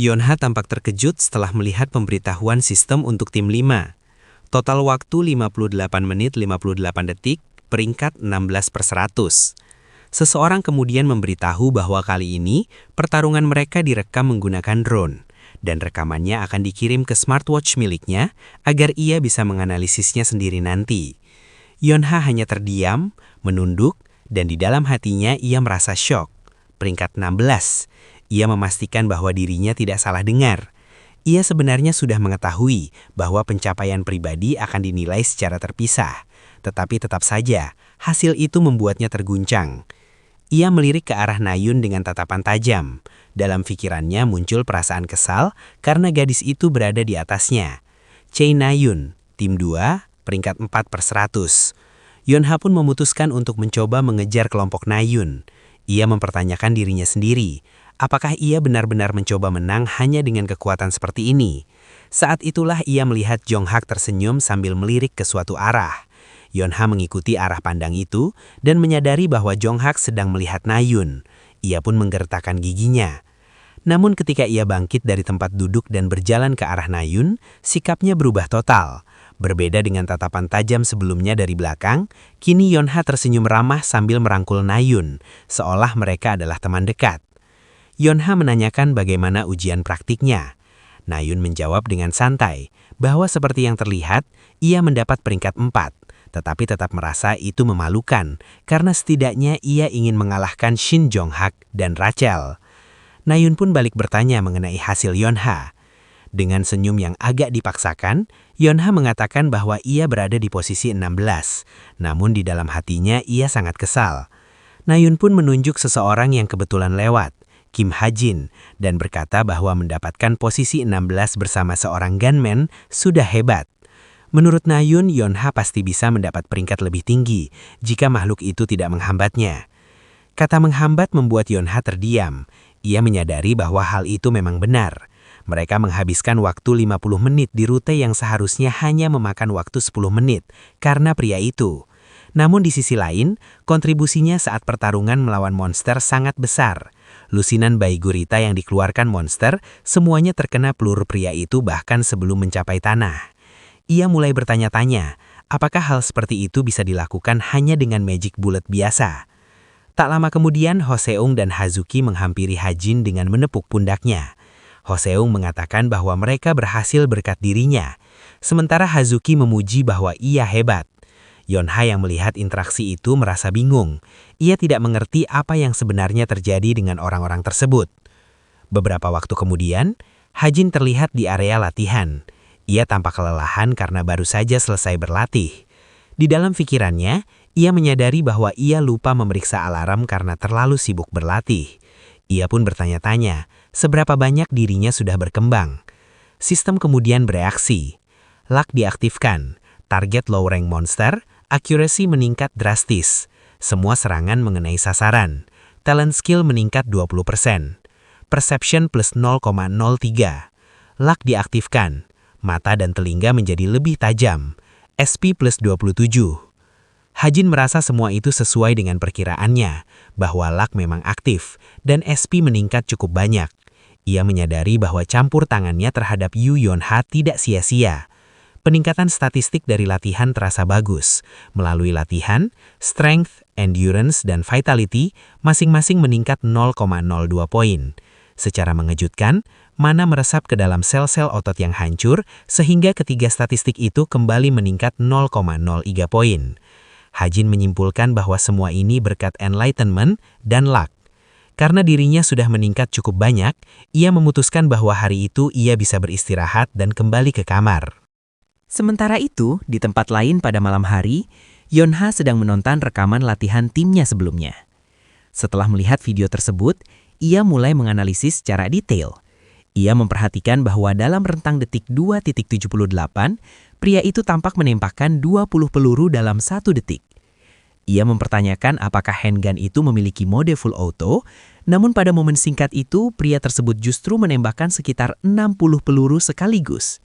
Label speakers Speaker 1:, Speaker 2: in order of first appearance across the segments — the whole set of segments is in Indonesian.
Speaker 1: Yonha tampak terkejut setelah melihat pemberitahuan sistem untuk tim 5. Total waktu 58 menit 58 detik, peringkat 16/100. Seseorang kemudian memberitahu bahwa kali ini pertarungan mereka direkam menggunakan drone, dan rekamannya akan dikirim ke smartwatch miliknya agar ia bisa menganalisisnya sendiri nanti. Yonha hanya terdiam, menunduk, dan di dalam hatinya ia merasa syok. Peringkat 16. Ia memastikan bahwa dirinya tidak salah dengar. Ia sebenarnya sudah mengetahui bahwa pencapaian pribadi akan dinilai secara terpisah. Tetapi tetap saja, hasil itu membuatnya terguncang. Ia melirik ke arah Nayun dengan tatapan tajam. Dalam pikirannya muncul perasaan kesal karena gadis itu berada di atasnya. Chae Nayun, tim 2, peringkat 4/100. Yonha pun memutuskan untuk mencoba mengejar kelompok Nayun. Ia mempertanyakan dirinya sendiri, apakah ia benar-benar mencoba menang hanya dengan kekuatan seperti ini? Saat itulah ia melihat Jonghak tersenyum sambil melirik ke suatu arah. Yonha mengikuti arah pandang itu dan menyadari bahwa Jonghak sedang melihat Nayun. Ia pun menggertakkan giginya. Namun ketika ia bangkit dari tempat duduk dan berjalan ke arah Nayun, sikapnya berubah total. Berbeda dengan tatapan tajam sebelumnya dari belakang, kini Yonha tersenyum ramah sambil merangkul Nayun, seolah mereka adalah teman dekat. Yonha menanyakan bagaimana ujian praktiknya. Nayun menjawab dengan santai, bahwa seperti yang terlihat, ia mendapat peringkat 4. Tetapi tetap merasa itu memalukan, karena setidaknya ia ingin mengalahkan Shin Jonghak dan Rachel. Nayun pun balik bertanya mengenai hasil Yonha. Dengan senyum yang agak dipaksakan, Yonha mengatakan bahwa ia berada di posisi 16, namun di dalam hatinya ia sangat kesal. Nayun pun menunjuk seseorang yang kebetulan lewat, Kim Ha-jin, dan berkata bahwa mendapatkan posisi 16 bersama seorang gunman sudah hebat. Menurut Nayun, Yonha pasti bisa mendapat peringkat lebih tinggi jika makhluk itu tidak menghambatnya. Kata menghambat membuat Yonha terdiam. Ia menyadari bahwa hal itu memang benar. Mereka menghabiskan waktu 50 menit di rute yang seharusnya hanya memakan waktu 10 menit karena pria itu. Namun di sisi lain, kontribusinya saat pertarungan melawan monster sangat besar. Lusinan bayi gurita yang dikeluarkan monster semuanya terkena peluru pria itu bahkan sebelum mencapai tanah. Ia mulai bertanya-tanya, apakah hal seperti itu bisa dilakukan hanya dengan magic bullet biasa? Tak lama kemudian, Hoseung dan Hazuki menghampiri Ha-jin dengan menepuk pundaknya. Hoseung mengatakan bahwa mereka berhasil berkat dirinya, sementara Hazuki memuji bahwa ia hebat. Yonha yang melihat interaksi itu merasa bingung. Ia tidak mengerti apa yang sebenarnya terjadi dengan orang-orang tersebut. Beberapa waktu kemudian, Ha-jin terlihat di area latihan. Ia tampak kelelahan karena baru saja selesai berlatih. Di dalam pikirannya, ia menyadari bahwa ia lupa memeriksa alarm karena terlalu sibuk berlatih. Ia pun bertanya-tanya, seberapa banyak dirinya sudah berkembang. Sistem kemudian bereaksi. Luck diaktifkan, target low rank monster, accuracy meningkat drastis. Semua serangan mengenai sasaran. Talent skill meningkat 20%. Perception plus 0,03. Luck diaktifkan. Mata dan telinga menjadi lebih tajam, SP plus 27. Ha-jin merasa semua itu sesuai dengan perkiraannya, bahwa luck memang aktif, dan SP meningkat cukup banyak. Ia menyadari bahwa campur tangannya terhadap Yu Yonha tidak sia-sia. Peningkatan statistik dari latihan terasa bagus. Melalui latihan, strength, endurance, dan vitality masing-masing meningkat 0,02 poin. Secara mengejutkan, mana meresap ke dalam sel-sel otot yang hancur sehingga ketiga statistik itu kembali meningkat 0,03 poin. Ha-jin menyimpulkan bahwa semua ini berkat enlightenment dan luck. Karena dirinya sudah meningkat cukup banyak, ia memutuskan bahwa hari itu ia bisa beristirahat dan kembali ke kamar. Sementara itu, di tempat lain pada malam hari, Yonha sedang menonton rekaman latihan timnya sebelumnya. Setelah melihat video tersebut, ia mulai menganalisis secara detail. Ia memperhatikan bahwa dalam rentang detik 2.78, pria itu tampak menembakkan 20 peluru dalam 1 detik. Ia mempertanyakan apakah handgun itu memiliki mode full auto, namun pada momen singkat itu, pria tersebut justru menembakkan sekitar 60 peluru sekaligus.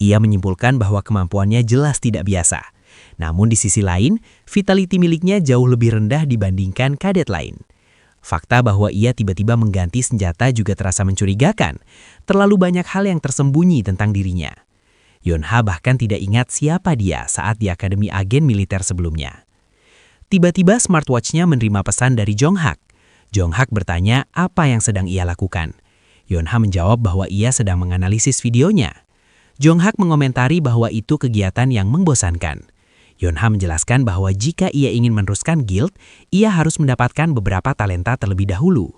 Speaker 1: Ia menyimpulkan bahwa kemampuannya jelas tidak biasa. Namun di sisi lain, vitality miliknya jauh lebih rendah dibandingkan kadet lain. Fakta bahwa ia tiba-tiba mengganti senjata juga terasa mencurigakan. Terlalu banyak hal yang tersembunyi tentang dirinya. Yonha bahkan tidak ingat siapa dia saat di Akademi Agen Militer sebelumnya. Tiba-tiba smartwatch-nya menerima pesan dari Jong-hak. Jong-hak bertanya apa yang sedang ia lakukan. Yonha menjawab bahwa ia sedang menganalisis videonya. Jong-hak mengomentari bahwa itu kegiatan yang membosankan. Yonha menjelaskan bahwa jika ia ingin meneruskan guild, ia harus mendapatkan beberapa talenta terlebih dahulu.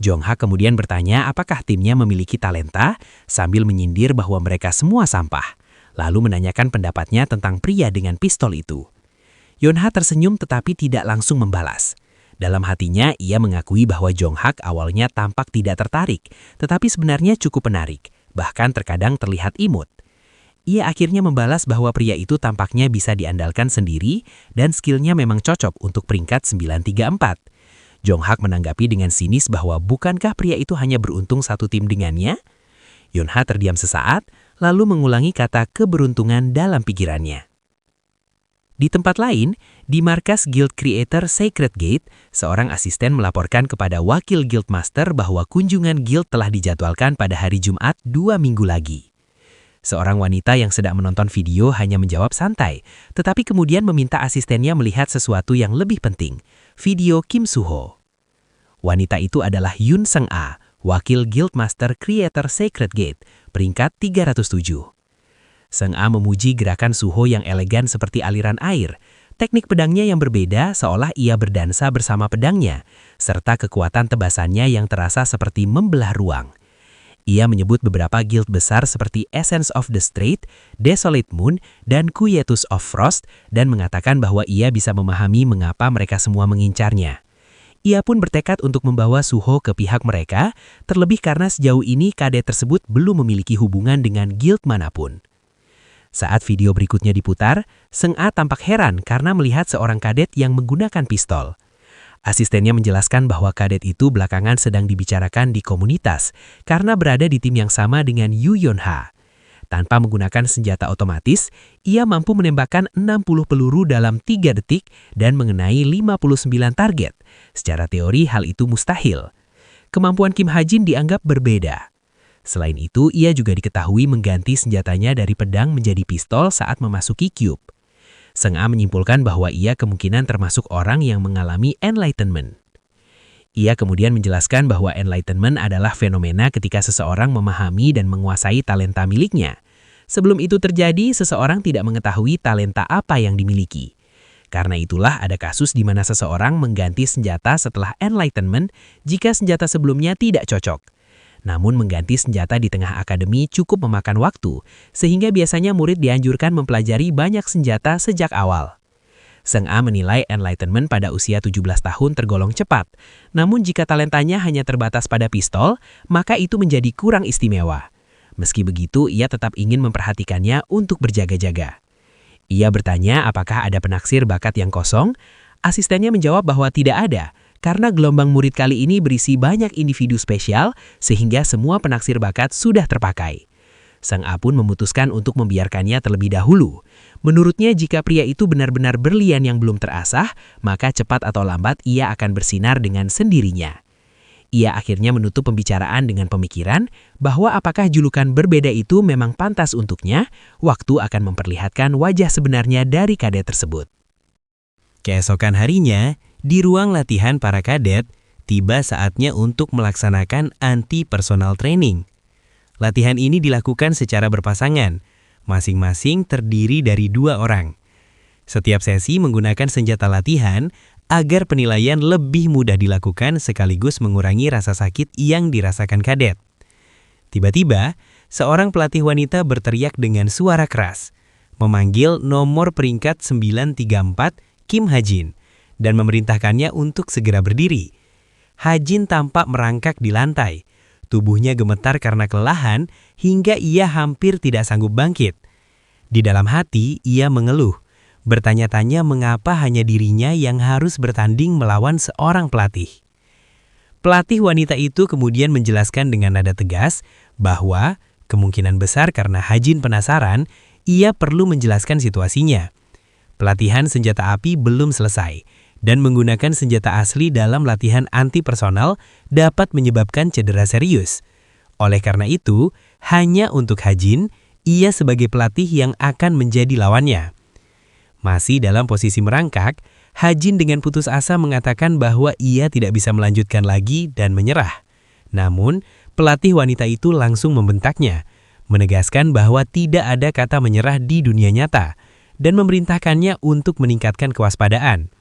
Speaker 1: Jong-hak kemudian bertanya apakah timnya memiliki talenta, sambil menyindir bahwa mereka semua sampah, lalu menanyakan pendapatnya tentang pria dengan pistol itu. Yonha tersenyum tetapi tidak langsung membalas. Dalam hatinya, ia mengakui bahwa Jong-hak awalnya tampak tidak tertarik, tetapi sebenarnya cukup menarik, bahkan terkadang terlihat imut. Ia akhirnya membalas bahwa pria itu tampaknya bisa diandalkan sendiri dan skillnya memang cocok untuk peringkat 934. Jong-hak menanggapi dengan sinis bahwa bukankah pria itu hanya beruntung satu tim dengannya? Yonha terdiam sesaat, lalu mengulangi kata keberuntungan dalam pikirannya. Di tempat lain, di markas Guild Creator Sacred Gate, seorang asisten melaporkan kepada wakil Guildmaster bahwa kunjungan guild telah dijadwalkan pada hari Jumat 2 minggu lagi. Seorang wanita yang sedang menonton video hanya menjawab santai, tetapi kemudian meminta asistennya melihat sesuatu yang lebih penting, video Kim Soo-ho. Wanita itu adalah Yoon Seung-a, wakil Guildmaster Creator Sacred Gate, peringkat 307. Seung-a memuji gerakan Soo-ho yang elegan seperti aliran air, teknik pedangnya yang berbeda seolah ia berdansa bersama pedangnya, serta kekuatan tebasannya yang terasa seperti membelah ruang. Ia menyebut beberapa guild besar seperti Essence of the Strait, Desolate Moon, dan Quietus of Frost, dan mengatakan bahwa ia bisa memahami mengapa mereka semua mengincarnya. Ia pun bertekad untuk membawa Soo-ho ke pihak mereka, terlebih karena sejauh ini kadet tersebut belum memiliki hubungan dengan guild manapun. Saat video berikutnya diputar, Seung-a tampak heran karena melihat seorang kadet yang menggunakan pistol. Asistennya menjelaskan bahwa kadet itu belakangan sedang dibicarakan di komunitas karena berada di tim yang sama dengan Yoo Yeon-ha. Tanpa menggunakan senjata otomatis, ia mampu menembakkan 60 peluru dalam 3 detik dan mengenai 59 target. Secara teori hal itu mustahil. Kemampuan Kim Ha-jin dianggap berbeda. Selain itu, ia juga diketahui mengganti senjatanya dari pedang menjadi pistol saat memasuki Cube. Seung-a menyimpulkan bahwa ia kemungkinan termasuk orang yang mengalami enlightenment. Ia kemudian menjelaskan bahwa enlightenment adalah fenomena ketika seseorang memahami dan menguasai talenta miliknya. Sebelum itu terjadi, seseorang tidak mengetahui talenta apa yang dimiliki. Karena itulah ada kasus di mana seseorang mengganti senjata setelah enlightenment jika senjata sebelumnya tidak cocok. Namun mengganti senjata di tengah akademi cukup memakan waktu, sehingga biasanya murid dianjurkan mempelajari banyak senjata sejak awal. Seung-a menilai enlightenment pada usia 17 tahun tergolong cepat, namun jika talentanya hanya terbatas pada pistol, maka itu menjadi kurang istimewa. Meski begitu, ia tetap ingin memperhatikannya untuk berjaga-jaga. Ia bertanya apakah ada penaksir bakat yang kosong. Asistennya menjawab bahwa tidak ada, karena gelombang murid kali ini berisi banyak individu spesial, sehingga semua penaksir bakat sudah terpakai. Seung-a pun memutuskan untuk membiarkannya terlebih dahulu. Menurutnya jika pria itu benar-benar berlian yang belum terasah, maka cepat atau lambat ia akan bersinar dengan sendirinya. Ia akhirnya menutup pembicaraan dengan pemikiran bahwa apakah julukan berbeda itu memang pantas untuknya, waktu akan memperlihatkan wajah sebenarnya dari kadet tersebut. Keesokan harinya, di ruang latihan para kadet, tiba saatnya untuk melaksanakan anti-personal training. Latihan ini dilakukan secara berpasangan, masing-masing terdiri dari 2 orang. Setiap sesi menggunakan senjata latihan agar penilaian lebih mudah dilakukan sekaligus mengurangi rasa sakit yang dirasakan kadet. Tiba-tiba, seorang pelatih wanita berteriak dengan suara keras, memanggil nomor peringkat 934 Kim Ha-jin, dan memerintahkannya untuk segera berdiri. Ha-jin tampak merangkak di lantai. Tubuhnya gemetar karena kelelahan hingga ia hampir tidak sanggup bangkit. Di dalam hati, ia mengeluh, bertanya-tanya mengapa hanya dirinya yang harus bertanding melawan seorang pelatih. Pelatih wanita itu kemudian menjelaskan dengan nada tegas bahwa kemungkinan besar karena Ha-jin penasaran, ia perlu menjelaskan situasinya. Pelatihan senjata api belum selesai, dan menggunakan senjata asli dalam latihan anti-personal dapat menyebabkan cedera serius. Oleh karena itu, hanya untuk Hajin, ia sebagai pelatih yang akan menjadi lawannya. Masih dalam posisi merangkak, Hajin dengan putus asa mengatakan bahwa ia tidak bisa melanjutkan lagi dan menyerah. Namun, pelatih wanita itu langsung membentaknya, menegaskan bahwa tidak ada kata menyerah di dunia nyata, dan memerintahkannya untuk meningkatkan kewaspadaan.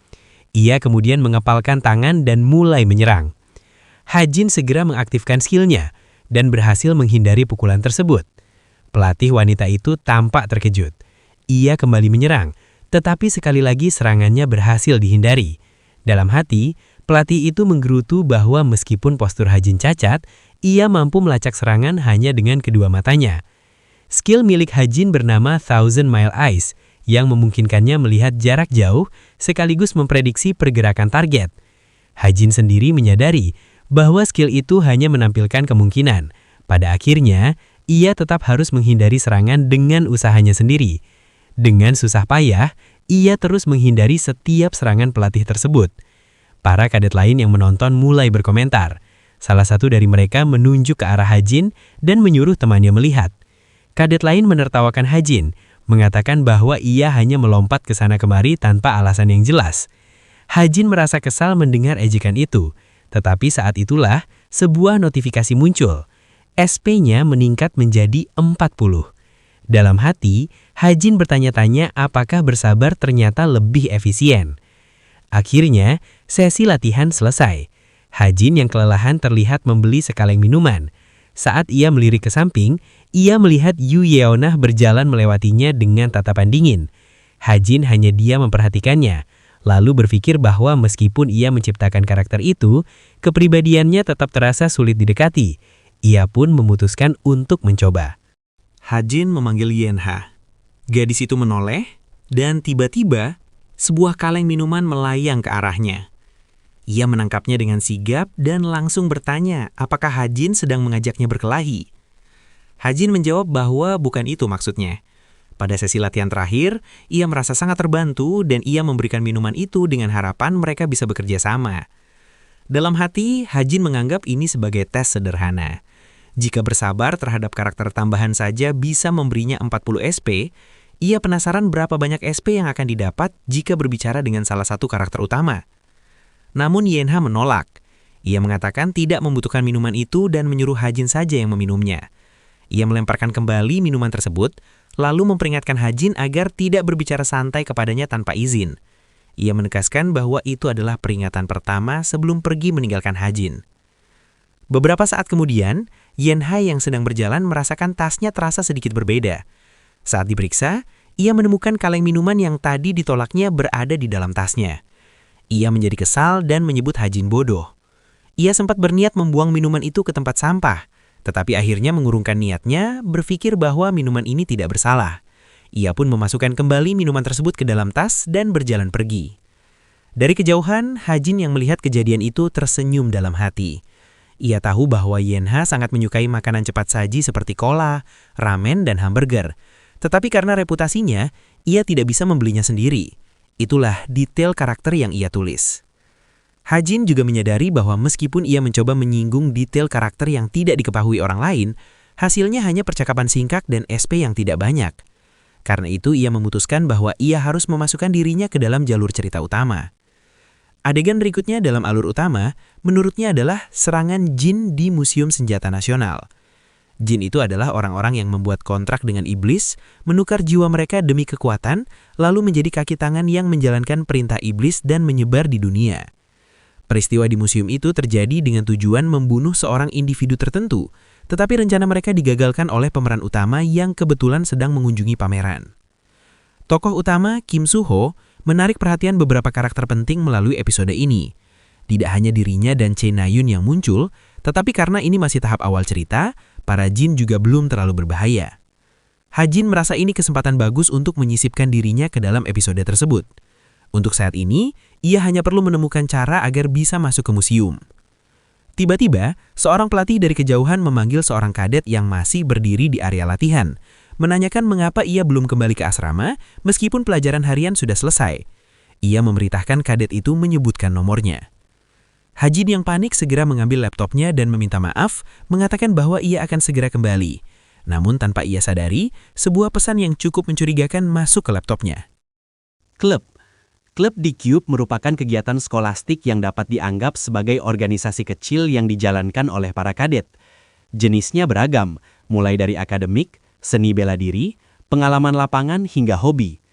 Speaker 1: Ia kemudian mengepalkan tangan dan mulai menyerang. Hajin segera mengaktifkan skillnya dan berhasil menghindari pukulan tersebut. Pelatih wanita itu tampak terkejut. Ia kembali menyerang, tetapi sekali lagi serangannya berhasil dihindari. Dalam hati, pelatih itu menggerutu bahwa meskipun postur Hajin cacat, ia mampu melacak serangan hanya dengan kedua matanya. Skill milik Hajin bernama Thousand Mile Eyes, yang memungkinkannya melihat jarak jauh sekaligus memprediksi pergerakan target. Hajin sendiri menyadari bahwa skill itu hanya menampilkan kemungkinan. Pada akhirnya, ia tetap harus menghindari serangan dengan usahanya sendiri. Dengan susah payah, ia terus menghindari setiap serangan pelatih tersebut. Para kadet lain yang menonton mulai berkomentar. Salah satu dari mereka menunjuk ke arah Hajin dan menyuruh temannya melihat. Kadet lain menertawakan Hajin, mengatakan bahwa ia hanya melompat ke sana kemari tanpa alasan yang jelas. Hajin merasa kesal mendengar ejekan itu, tetapi saat itulah sebuah notifikasi muncul. SP-nya meningkat menjadi 40. Dalam hati, Hajin bertanya-tanya apakah bersabar ternyata lebih efisien. Akhirnya, sesi latihan selesai. Hajin yang kelelahan terlihat membeli sekaleng minuman. Saat ia melirik ke samping, ia melihat Yu Yeonah berjalan melewatinya dengan tatapan dingin. Hajin hanya diam memperhatikannya, lalu berpikir bahwa meskipun ia menciptakan karakter itu, kepribadiannya tetap terasa sulit didekati. Ia pun memutuskan untuk mencoba.
Speaker 2: Hajin memanggil Yenha. Gadis itu menoleh, dan tiba-tiba sebuah kaleng minuman melayang ke arahnya. Ia menangkapnya dengan sigap dan langsung bertanya apakah Hajin sedang mengajaknya berkelahi. Hajin menjawab bahwa bukan itu maksudnya. Pada sesi latihan terakhir, ia merasa sangat terbantu dan ia memberikan minuman itu dengan harapan mereka bisa bekerja sama. Dalam hati, Hajin menganggap ini sebagai tes sederhana. Jika bersabar terhadap karakter tambahan saja bisa memberinya 40 SP, ia penasaran berapa banyak SP yang akan didapat jika berbicara dengan salah satu karakter utama. Namun Yenha menolak. Ia mengatakan tidak membutuhkan minuman itu dan menyuruh Hajin saja yang meminumnya. Ia melemparkan kembali minuman tersebut, lalu memperingatkan Hajin agar tidak berbicara santai kepadanya tanpa izin. Ia menegaskan bahwa itu adalah peringatan pertama sebelum pergi meninggalkan Hajin. Beberapa saat kemudian, Yenha yang sedang berjalan merasakan tasnya terasa sedikit berbeda. Saat diperiksa, ia menemukan kaleng minuman yang tadi ditolaknya berada di dalam tasnya. Ia menjadi kesal dan menyebut Hajin bodoh. Ia sempat berniat membuang minuman itu ke tempat sampah, tetapi akhirnya mengurungkan niatnya, berpikir bahwa minuman ini tidak bersalah. Ia pun memasukkan kembali minuman tersebut ke dalam tas dan berjalan pergi. Dari kejauhan, Hajin yang melihat kejadian itu tersenyum dalam hati. Ia tahu bahwa Yenha sangat menyukai makanan cepat saji seperti cola, ramen, dan hamburger. Tetapi karena reputasinya, ia tidak bisa membelinya sendiri. Itulah detail karakter yang ia tulis. Hajin juga menyadari bahwa meskipun ia mencoba menyinggung detail karakter yang tidak diketahui orang lain, hasilnya hanya percakapan singkat dan SP yang tidak banyak. Karena itu ia memutuskan bahwa ia harus memasukkan dirinya ke dalam jalur cerita utama. Adegan berikutnya dalam alur utama, menurutnya adalah serangan jin di Museum Senjata Nasional. Jin itu adalah orang-orang yang membuat kontrak dengan iblis, menukar jiwa mereka demi kekuatan, lalu menjadi kaki tangan yang menjalankan perintah iblis dan menyebar di dunia. Peristiwa di museum itu terjadi dengan tujuan membunuh seorang individu tertentu, tetapi rencana mereka digagalkan oleh pemeran utama yang kebetulan sedang mengunjungi pameran. Tokoh utama, Kim Soo-ho, menarik perhatian beberapa karakter penting melalui episode ini. Tidak hanya dirinya dan Chae Na-yoon yang muncul, tetapi karena ini masih tahap awal cerita, para jin juga belum terlalu berbahaya. Hajin merasa ini kesempatan bagus untuk menyisipkan dirinya ke dalam episode tersebut. Untuk saat ini, ia hanya perlu menemukan cara agar bisa masuk ke museum. Tiba-tiba, seorang pelatih dari kejauhan memanggil seorang kadet yang masih berdiri di area latihan, menanyakan mengapa ia belum kembali ke asrama meskipun pelajaran harian sudah selesai. Ia memerintahkan kadet itu menyebutkan nomornya. Hajin yang panik segera mengambil laptopnya dan meminta maaf, mengatakan bahwa ia akan segera kembali. Namun tanpa ia sadari, sebuah pesan yang cukup mencurigakan masuk ke laptopnya.
Speaker 1: Klub. Klub di Cube merupakan kegiatan skolastik yang dapat dianggap sebagai organisasi kecil yang dijalankan oleh para kadet. Jenisnya beragam, mulai dari akademik, seni bela diri, pengalaman lapangan hingga hobi.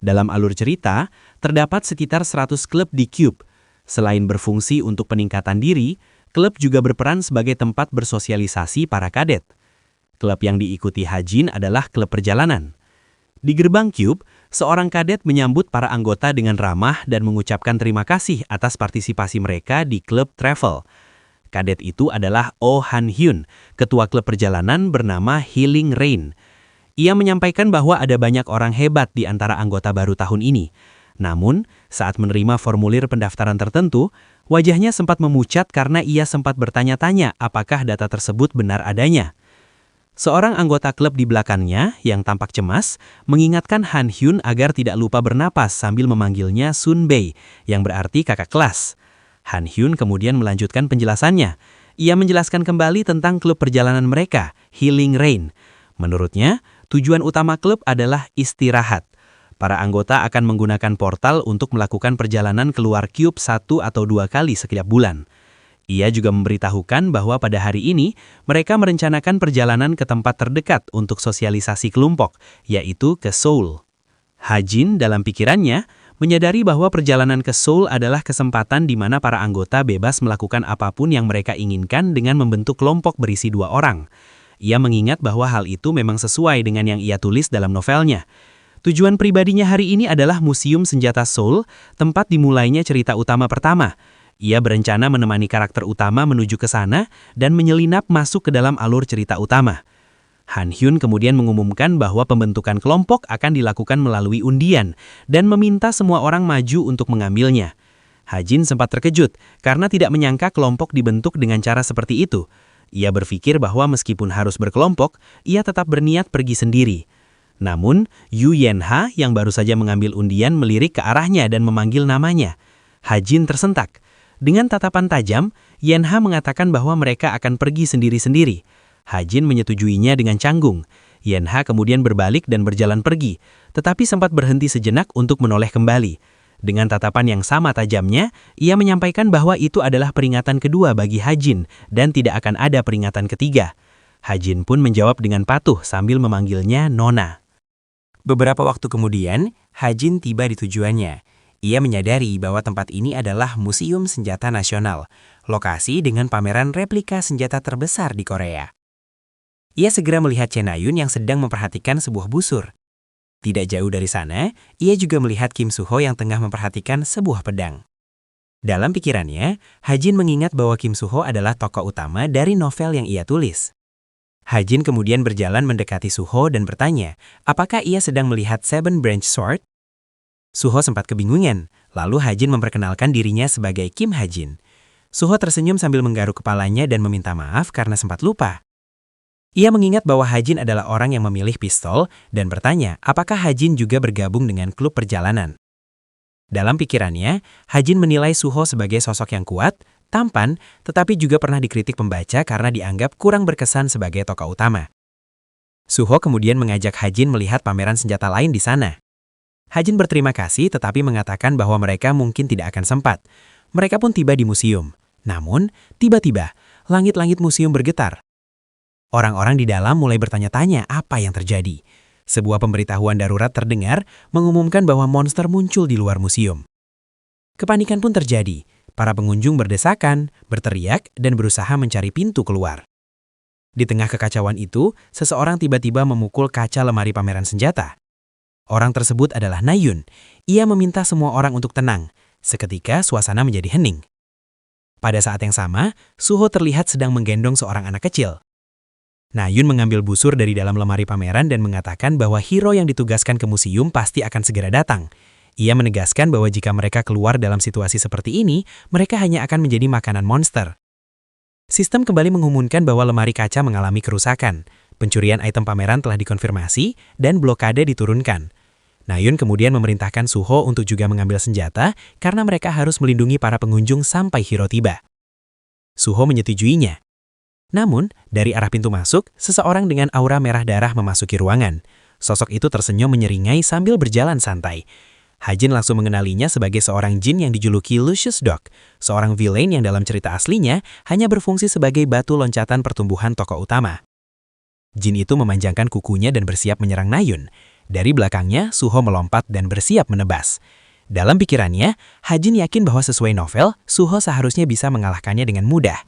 Speaker 1: Dalam alur cerita, terdapat sekitar 100 klub di Cube. Selain berfungsi untuk peningkatan diri, klub juga berperan sebagai tempat bersosialisasi para kadet. Klub yang diikuti Hajin adalah klub perjalanan. Di gerbang Cube, seorang kadet menyambut para anggota dengan ramah dan mengucapkan terima kasih atas partisipasi mereka di klub travel. Kadet itu adalah Oh Han Hyun, ketua klub perjalanan bernama Healing Rain. Ia menyampaikan bahwa ada banyak orang hebat di antara anggota baru tahun ini. Namun, saat menerima formulir pendaftaran tertentu, wajahnya sempat memucat karena ia sempat bertanya-tanya apakah data tersebut benar adanya. Seorang anggota klub di belakangnya, yang tampak cemas, mengingatkan Han Hyun agar tidak lupa bernapas sambil memanggilnya Sun Bae, yang berarti kakak kelas. Han Hyun kemudian melanjutkan penjelasannya. Ia menjelaskan kembali tentang klub perjalanan mereka, Healing Rain. Menurutnya, tujuan utama klub adalah istirahat. Para anggota akan menggunakan portal untuk melakukan perjalanan keluar Cube 1 atau 2 kali setiap bulan. Ia juga memberitahukan bahwa pada hari ini, mereka merencanakan perjalanan ke tempat terdekat untuk sosialisasi kelompok, yaitu ke Seoul. Hajin dalam pikirannya, menyadari bahwa perjalanan ke Seoul adalah kesempatan di mana para anggota bebas melakukan apapun yang mereka inginkan dengan membentuk kelompok berisi 2 orang. Ia mengingat bahwa hal itu memang sesuai dengan yang ia tulis dalam novelnya. Tujuan pribadinya hari ini adalah Museum Senjata Seoul, tempat dimulainya cerita utama pertama. Ia berencana menemani karakter utama menuju ke sana dan menyelinap masuk ke dalam alur cerita utama. Han Hyun kemudian mengumumkan bahwa pembentukan kelompok akan dilakukan melalui undian dan meminta semua orang maju untuk mengambilnya. Hajin sempat terkejut karena tidak menyangka kelompok dibentuk dengan cara seperti itu. Ia berpikir bahwa meskipun harus berkelompok, ia tetap berniat pergi sendiri. Namun, Yu Yenha yang baru saja mengambil undian melirik ke arahnya dan memanggil namanya. Hajin tersentak. Dengan tatapan tajam, Yenha mengatakan bahwa mereka akan pergi sendiri-sendiri. Hajin menyetujuinya dengan canggung. Yenha kemudian berbalik dan berjalan pergi, tetapi sempat berhenti sejenak untuk menoleh kembali. Dengan tatapan yang sama tajamnya, ia menyampaikan bahwa itu adalah peringatan kedua bagi Hajin dan tidak akan ada peringatan ketiga. Hajin pun menjawab dengan patuh sambil memanggilnya Nona. Beberapa waktu kemudian, Hajin tiba di tujuannya. Ia menyadari bahwa tempat ini adalah Museum Senjata Nasional, lokasi dengan pameran replika senjata terbesar di Korea. Ia segera melihat Chen Ayun yang sedang memperhatikan sebuah busur. Tidak jauh dari sana, ia juga melihat Kim Suho yang tengah memperhatikan sebuah pedang. Dalam pikirannya, Hajin mengingat bahwa Kim Suho adalah tokoh utama dari novel yang ia tulis. Hajin kemudian berjalan mendekati Suho dan bertanya, apakah ia sedang melihat Seven Branch Sword? Suho sempat kebingungan, lalu Hajin memperkenalkan dirinya sebagai Kim Hajin. Suho tersenyum sambil menggaruk kepalanya dan meminta maaf karena sempat lupa. Ia mengingat bahwa Hajin adalah orang yang memilih pistol dan bertanya apakah Hajin juga bergabung dengan klub perjalanan. Dalam pikirannya, Hajin menilai Suho sebagai sosok yang kuat, tampan, tetapi juga pernah dikritik pembaca karena dianggap kurang berkesan sebagai tokoh utama. Suho kemudian mengajak Hajin melihat pameran senjata lain di sana. Hajin berterima kasih tetapi mengatakan bahwa mereka mungkin tidak akan sempat. Mereka pun tiba di museum. Namun, tiba-tiba, langit-langit museum bergetar. Orang-orang di dalam mulai bertanya-tanya apa yang terjadi. Sebuah pemberitahuan darurat terdengar mengumumkan bahwa monster muncul di luar museum. Kepanikan pun terjadi. Para pengunjung berdesakan, berteriak, dan berusaha mencari pintu keluar. Di tengah kekacauan itu, seseorang tiba-tiba memukul kaca lemari pameran senjata. Orang tersebut adalah Nayun. Ia meminta semua orang untuk tenang. Seketika suasana menjadi hening. Pada saat yang sama, Suho terlihat sedang menggendong seorang anak kecil. Nayun mengambil busur dari dalam lemari pameran dan mengatakan bahwa hero yang ditugaskan ke museum pasti akan segera datang. Ia menegaskan bahwa jika mereka keluar dalam situasi seperti ini, mereka hanya akan menjadi makanan monster. Sistem kembali mengumumkan bahwa lemari kaca mengalami kerusakan. Pencurian item pameran telah dikonfirmasi dan blokade diturunkan. Nayun kemudian memerintahkan Suho untuk juga mengambil senjata karena mereka harus melindungi para pengunjung sampai hero tiba. Suho menyetujuinya. Namun, dari arah pintu masuk, seseorang dengan aura merah darah memasuki ruangan. Sosok itu tersenyum menyeringai sambil berjalan santai. Hajin langsung mengenalinya sebagai seorang jin yang dijuluki Lucius Dog, seorang villain yang dalam cerita aslinya hanya berfungsi sebagai batu loncatan pertumbuhan tokoh utama. Jin itu memanjangkan kukunya dan bersiap menyerang Nayun. Dari belakangnya, Suho melompat dan bersiap menebas. Dalam pikirannya, Hajin yakin bahwa sesuai novel, Suho seharusnya bisa mengalahkannya dengan mudah.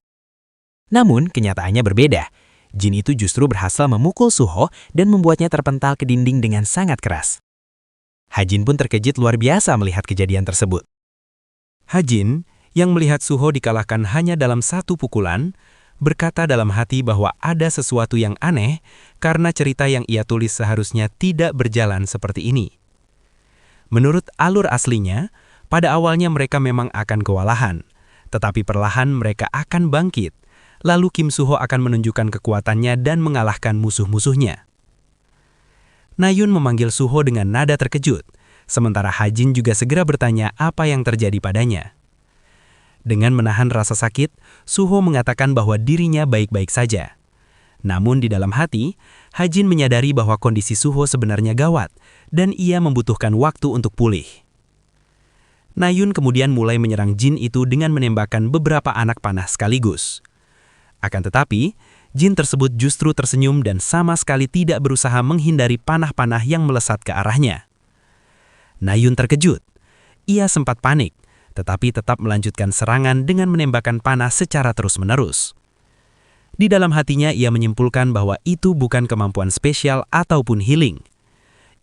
Speaker 1: Namun, kenyataannya berbeda. Jin itu justru berhasil memukul Suho dan membuatnya terpental ke dinding dengan sangat keras. Hajin pun terkejut luar biasa melihat kejadian tersebut. Hajin, yang melihat Suho dikalahkan hanya dalam satu pukulan, berkata dalam hati bahwa ada sesuatu yang aneh karena cerita yang ia tulis seharusnya tidak berjalan seperti ini. Menurut alur aslinya, pada awalnya mereka memang akan kewalahan, tetapi perlahan mereka akan bangkit, lalu Kim Suho akan menunjukkan kekuatannya dan mengalahkan musuh-musuhnya. Nayun memanggil Suho dengan nada terkejut, sementara Hajin juga segera bertanya apa yang terjadi padanya. Dengan menahan rasa sakit, Suho mengatakan bahwa dirinya baik-baik saja. Namun di dalam hati, Hajin menyadari bahwa kondisi Suho sebenarnya gawat, dan ia membutuhkan waktu untuk pulih. Nayun kemudian mulai menyerang jin itu dengan menembakkan beberapa anak panah sekaligus. Akan tetapi, jin tersebut justru tersenyum dan sama sekali tidak berusaha menghindari panah-panah yang melesat ke arahnya. Nayun terkejut. Ia sempat panik, tetapi tetap melanjutkan serangan dengan menembakkan panah secara terus-menerus. Di dalam hatinya ia menyimpulkan bahwa itu bukan kemampuan spesial ataupun healing.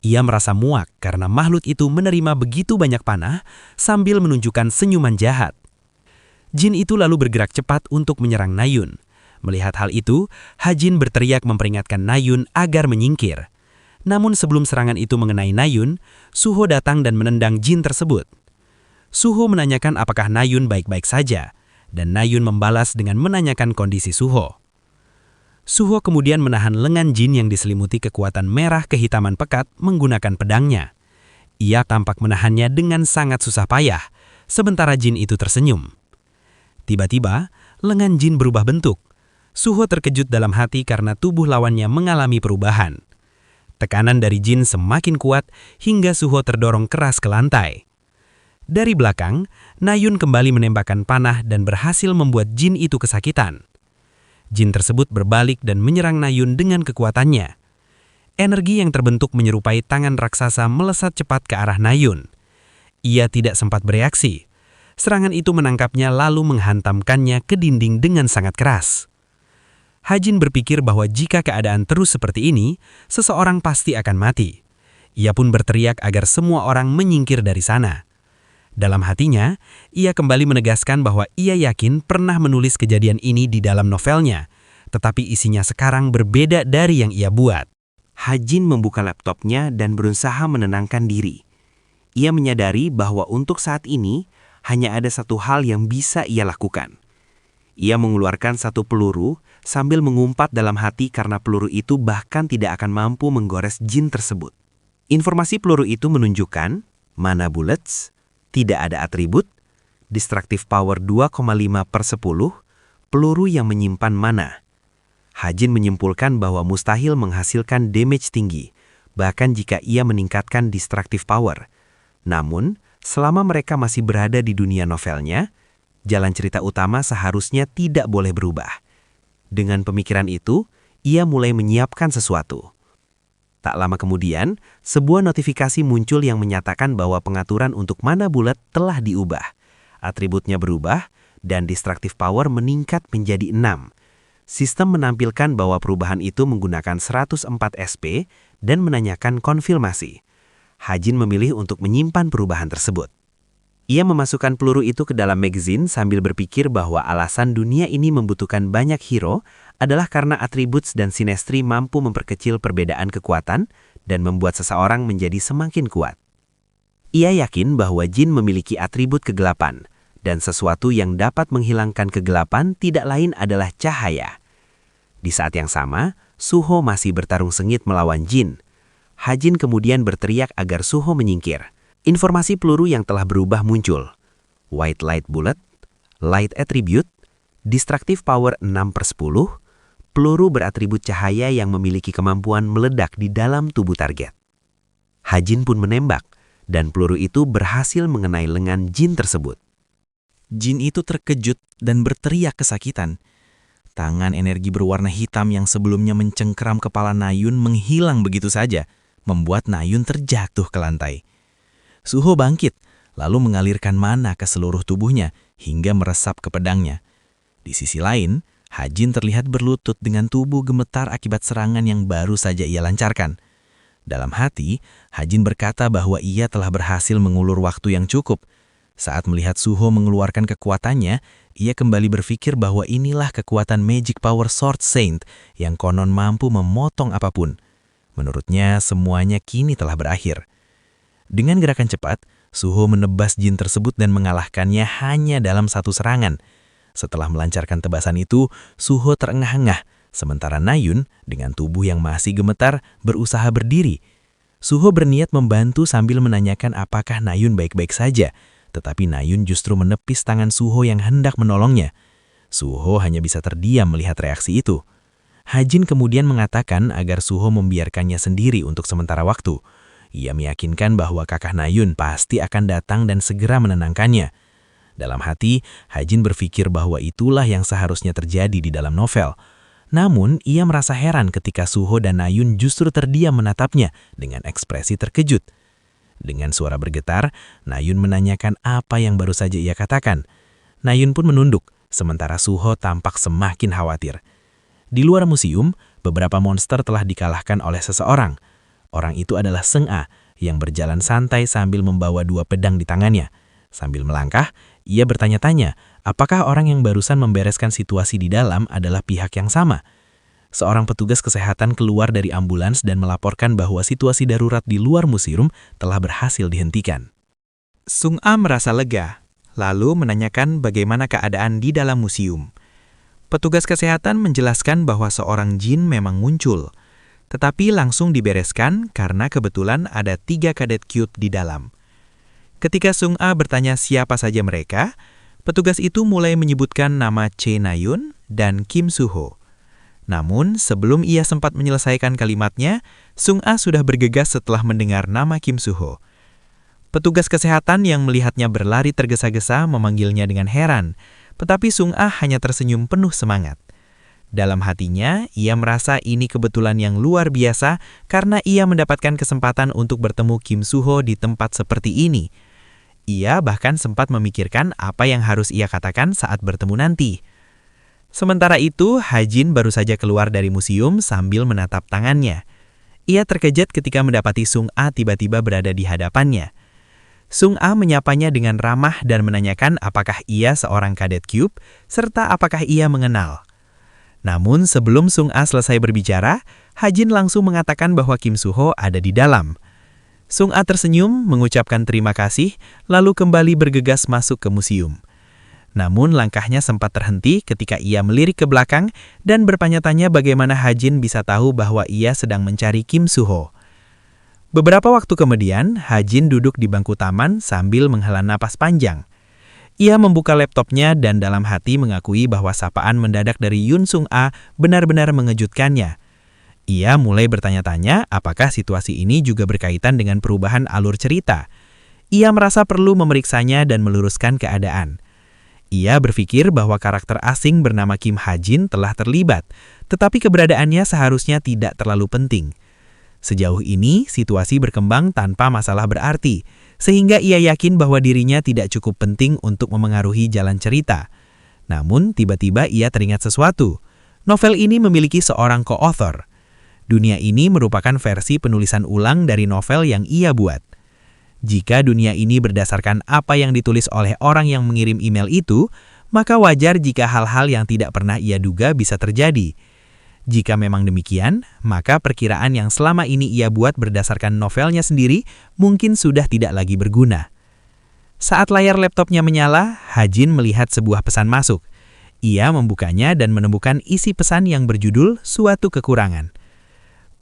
Speaker 1: Ia merasa muak karena makhluk itu menerima begitu banyak panah sambil menunjukkan senyuman jahat. Jin itu lalu bergerak cepat untuk menyerang Nayun. Melihat hal itu, Hajin berteriak memperingatkan Nayun agar menyingkir. Namun sebelum serangan itu mengenai Nayun, Suho datang dan menendang jin tersebut. Suho menanyakan apakah Nayun baik-baik saja, dan Nayun membalas dengan menanyakan kondisi Suho. Suho kemudian menahan lengan jin yang diselimuti kekuatan merah kehitaman pekat menggunakan pedangnya. Ia tampak menahannya dengan sangat susah payah, sementara jin itu tersenyum. Tiba-tiba, lengan jin berubah bentuk. Suho terkejut dalam hati karena tubuh lawannya mengalami perubahan. Tekanan dari jin semakin kuat hingga Suho terdorong keras ke lantai. Dari belakang, Nayun kembali menembakkan panah dan berhasil membuat jin itu kesakitan. Jin tersebut berbalik dan menyerang Nayun dengan kekuatannya. Energi yang terbentuk menyerupai tangan raksasa melesat cepat ke arah Nayun. Ia tidak sempat bereaksi. Serangan itu menangkapnya lalu menghantamkannya ke dinding dengan sangat keras. Hajin berpikir bahwa jika keadaan terus seperti ini, seseorang pasti akan mati. Ia pun berteriak agar semua orang menyingkir dari sana. Dalam hatinya, ia kembali menegaskan bahwa ia yakin pernah menulis kejadian ini di dalam novelnya, tetapi isinya sekarang berbeda dari yang ia buat. Hajin membuka laptopnya dan berusaha menenangkan diri. Ia menyadari bahwa untuk saat ini, hanya ada satu hal yang bisa ia lakukan. Ia mengeluarkan satu peluru sambil mengumpat dalam hati karena peluru itu bahkan tidak akan mampu menggores jin tersebut. Informasi peluru itu menunjukkan mana bullets, tidak ada atribut, destructive power 2,5/10, peluru yang menyimpan mana. Hajin menyimpulkan bahwa mustahil menghasilkan damage tinggi, bahkan jika ia meningkatkan destructive power. Namun, selama mereka masih berada di dunia novelnya, jalan cerita utama seharusnya tidak boleh berubah. Dengan pemikiran itu, ia mulai menyiapkan sesuatu. Tak lama kemudian, sebuah notifikasi muncul yang menyatakan bahwa pengaturan untuk mana bulat telah diubah. Atributnya berubah, dan destructive power meningkat menjadi 6. Sistem menampilkan bahwa perubahan itu menggunakan 104 SP dan menanyakan konfirmasi. Hajin memilih untuk menyimpan perubahan tersebut. Ia memasukkan peluru itu ke dalam magazine sambil berpikir bahwa alasan dunia ini membutuhkan banyak hero adalah karena atributs dan sinestri mampu memperkecil perbedaan kekuatan dan membuat seseorang menjadi semakin kuat. Ia yakin bahwa jin memiliki atribut kegelapan, dan sesuatu yang dapat menghilangkan kegelapan tidak lain adalah cahaya. Di saat yang sama, Suho masih bertarung sengit melawan jin. Hajin kemudian berteriak agar Suho menyingkir. Informasi peluru yang telah berubah muncul. White Light Bullet, Light Attribute, Destructive Power 6/10, peluru beratribut cahaya yang memiliki kemampuan meledak di dalam tubuh target. Hajin pun menembak, dan peluru itu berhasil mengenai lengan jin tersebut.
Speaker 2: Jin itu terkejut dan berteriak kesakitan. Tangan energi berwarna hitam yang sebelumnya mencengkeram kepala Nayun menghilang begitu saja, membuat Nayun terjatuh ke lantai. Suho bangkit, lalu mengalirkan mana ke seluruh tubuhnya hingga meresap ke pedangnya. Di sisi lain, Hajin terlihat berlutut dengan tubuh gemetar akibat serangan yang baru saja ia lancarkan. Dalam hati, Hajin berkata bahwa ia telah berhasil mengulur waktu yang cukup. Saat melihat Suho mengeluarkan kekuatannya, ia kembali berpikir bahwa inilah kekuatan Magic Power Sword Saint yang konon mampu memotong apapun. Menurutnya, semuanya kini telah berakhir. Dengan gerakan cepat, Suho menebas jin tersebut dan mengalahkannya hanya dalam satu serangan. Setelah melancarkan tebasan itu, Suho terengah-engah, sementara Nayun dengan tubuh yang masih gemetar berusaha berdiri. Suho berniat membantu sambil menanyakan apakah Nayun baik-baik saja, tetapi Nayun justru menepis tangan Suho yang hendak menolongnya. Suho hanya bisa terdiam melihat reaksi itu. Hajin kemudian mengatakan agar Suho membiarkannya sendiri untuk sementara waktu. Ia meyakinkan bahwa kakak Nayun pasti akan datang dan segera menenangkannya. Dalam hati, Hajin berpikir bahwa itulah yang seharusnya terjadi di dalam novel. Namun, ia merasa heran ketika Suho dan Nayun justru terdiam menatapnya dengan ekspresi terkejut. Dengan suara bergetar, Nayun menanyakan apa yang baru saja ia katakan. Nayun pun menunduk, sementara Suho tampak semakin khawatir. Di luar museum, beberapa monster telah dikalahkan oleh seseorang. Orang itu adalah Seng-A yang berjalan santai sambil membawa 2 pedang di tangannya. Sambil melangkah, ia bertanya-tanya apakah orang yang barusan membereskan situasi di dalam adalah pihak yang sama. Seorang petugas kesehatan keluar dari ambulans dan melaporkan bahwa situasi darurat di luar museum telah berhasil dihentikan. Sung-A merasa lega, lalu menanyakan bagaimana keadaan di dalam museum. Petugas kesehatan menjelaskan bahwa seorang jin memang muncul, tetapi langsung dibereskan karena kebetulan ada 3 kadet cute di dalam. Ketika Sung-A bertanya siapa saja mereka, petugas itu mulai menyebutkan nama Che Nayun dan Kim Suho. Namun, sebelum ia sempat menyelesaikan kalimatnya, Sung-A sudah bergegas setelah mendengar nama Kim Suho. Petugas kesehatan yang melihatnya berlari tergesa-gesa memanggilnya dengan heran, tetapi Sung-A hanya tersenyum penuh semangat. Dalam hatinya, ia merasa ini kebetulan yang luar biasa karena ia mendapatkan kesempatan untuk bertemu Kim Suho di tempat seperti ini. Ia bahkan sempat memikirkan apa yang harus ia katakan saat bertemu nanti. Sementara itu, Hajin baru saja keluar dari museum sambil menatap tangannya. Ia terkejut ketika mendapati Sung-A tiba-tiba berada di hadapannya. Sung-A menyapanya dengan ramah dan menanyakan apakah ia seorang kadet cube, serta apakah ia mengenal. Namun sebelum Sung-A selesai berbicara, Hajin langsung mengatakan bahwa Kim Suho ada di dalam. Sung-A tersenyum, mengucapkan terima kasih, lalu kembali bergegas masuk ke museum. Namun langkahnya sempat terhenti ketika ia melirik ke belakang dan bertanya-tanya bagaimana Hajin bisa tahu bahwa ia sedang mencari Kim Suho. Beberapa waktu kemudian, Hajin duduk di bangku taman sambil menghela napas panjang. Ia membuka laptopnya dan dalam hati mengakui bahwa sapaan mendadak dari Yun Sung-A benar-benar mengejutkannya. Ia mulai bertanya-tanya apakah situasi ini juga berkaitan dengan perubahan alur cerita. Ia merasa perlu memeriksanya dan meluruskan keadaan. Ia berpikir bahwa karakter asing bernama Kim Hajin telah terlibat, tetapi keberadaannya seharusnya tidak terlalu penting. Sejauh ini, situasi berkembang tanpa masalah berarti, sehingga ia yakin bahwa dirinya tidak cukup penting untuk memengaruhi jalan cerita. Namun, tiba-tiba ia teringat sesuatu. Novel ini memiliki seorang co-author. Dunia ini merupakan versi penulisan ulang dari novel yang ia buat. Jika dunia ini berdasarkan apa yang ditulis oleh orang yang mengirim email itu, maka wajar jika hal-hal yang tidak pernah ia duga bisa terjadi. Jika memang demikian, maka perkiraan yang selama ini ia buat berdasarkan novelnya sendiri mungkin sudah tidak lagi berguna. Saat layar laptopnya menyala, Hajin melihat sebuah pesan masuk. Ia membukanya dan menemukan isi pesan yang berjudul Suatu Kekurangan.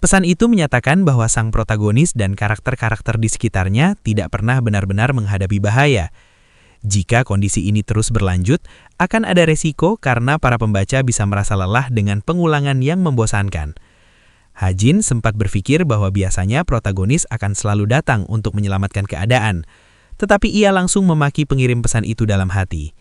Speaker 2: Pesan itu menyatakan bahwa sang protagonis dan karakter-karakter di sekitarnya tidak pernah benar-benar menghadapi bahaya. Jika kondisi ini terus berlanjut, akan ada resiko karena para pembaca bisa merasa lelah dengan pengulangan yang membosankan. Hajin sempat berpikir bahwa biasanya protagonis akan selalu datang untuk menyelamatkan keadaan, tetapi ia langsung memaki pengirim pesan itu dalam hati.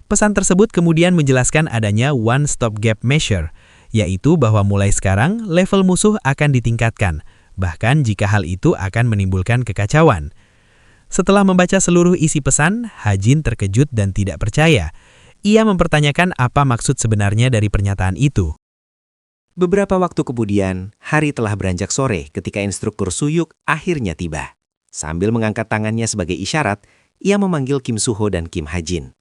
Speaker 2: Pesan tersebut kemudian menjelaskan adanya one stop gap measure, yaitu bahwa mulai sekarang level musuh akan ditingkatkan, bahkan jika hal itu akan menimbulkan kekacauan. Setelah membaca seluruh isi pesan, Hajin terkejut dan tidak percaya. Ia mempertanyakan apa maksud sebenarnya dari pernyataan itu.
Speaker 1: Beberapa waktu kemudian, hari telah beranjak sore ketika instruktur Suyuk akhirnya tiba. Sambil mengangkat tangannya sebagai isyarat, ia memanggil Kim Suho dan Kim Hajin.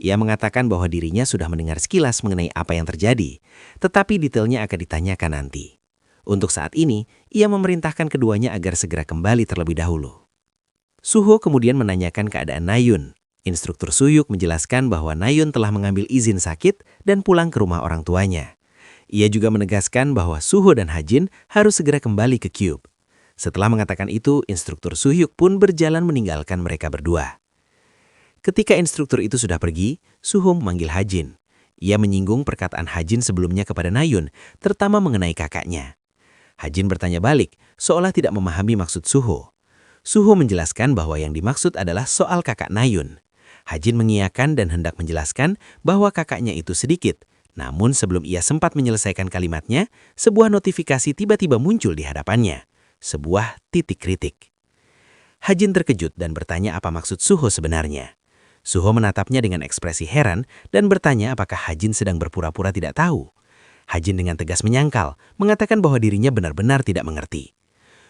Speaker 1: Ia mengatakan bahwa dirinya sudah mendengar sekilas mengenai apa yang terjadi, tetapi detailnya akan ditanyakan nanti. Untuk saat ini, ia memerintahkan keduanya agar segera kembali terlebih dahulu. Suho kemudian menanyakan keadaan Nayun. Instruktur Suyuk menjelaskan bahwa Nayun telah mengambil izin sakit dan pulang ke rumah orang tuanya. Ia juga menegaskan bahwa Suho dan Hajin harus segera kembali ke Cube. Setelah mengatakan itu, instruktur Suyuk pun berjalan meninggalkan mereka berdua. Ketika instruktur itu sudah pergi, Suho memanggil Hajin. Ia menyinggung perkataan Hajin sebelumnya kepada Nayun, terutama mengenai kakaknya. Hajin bertanya balik, seolah tidak memahami maksud Suho. Suho menjelaskan bahwa yang dimaksud adalah soal kakak Nayun. Hajin mengiyakan dan hendak menjelaskan bahwa kakaknya itu sedikit. Namun sebelum ia sempat menyelesaikan kalimatnya, sebuah notifikasi tiba-tiba muncul di hadapannya. Sebuah titik kritik. Hajin terkejut dan bertanya apa maksud Suho sebenarnya. Suho menatapnya dengan ekspresi heran dan bertanya apakah Hajin sedang berpura-pura tidak tahu. Hajin dengan tegas menyangkal, mengatakan bahwa dirinya benar-benar tidak mengerti.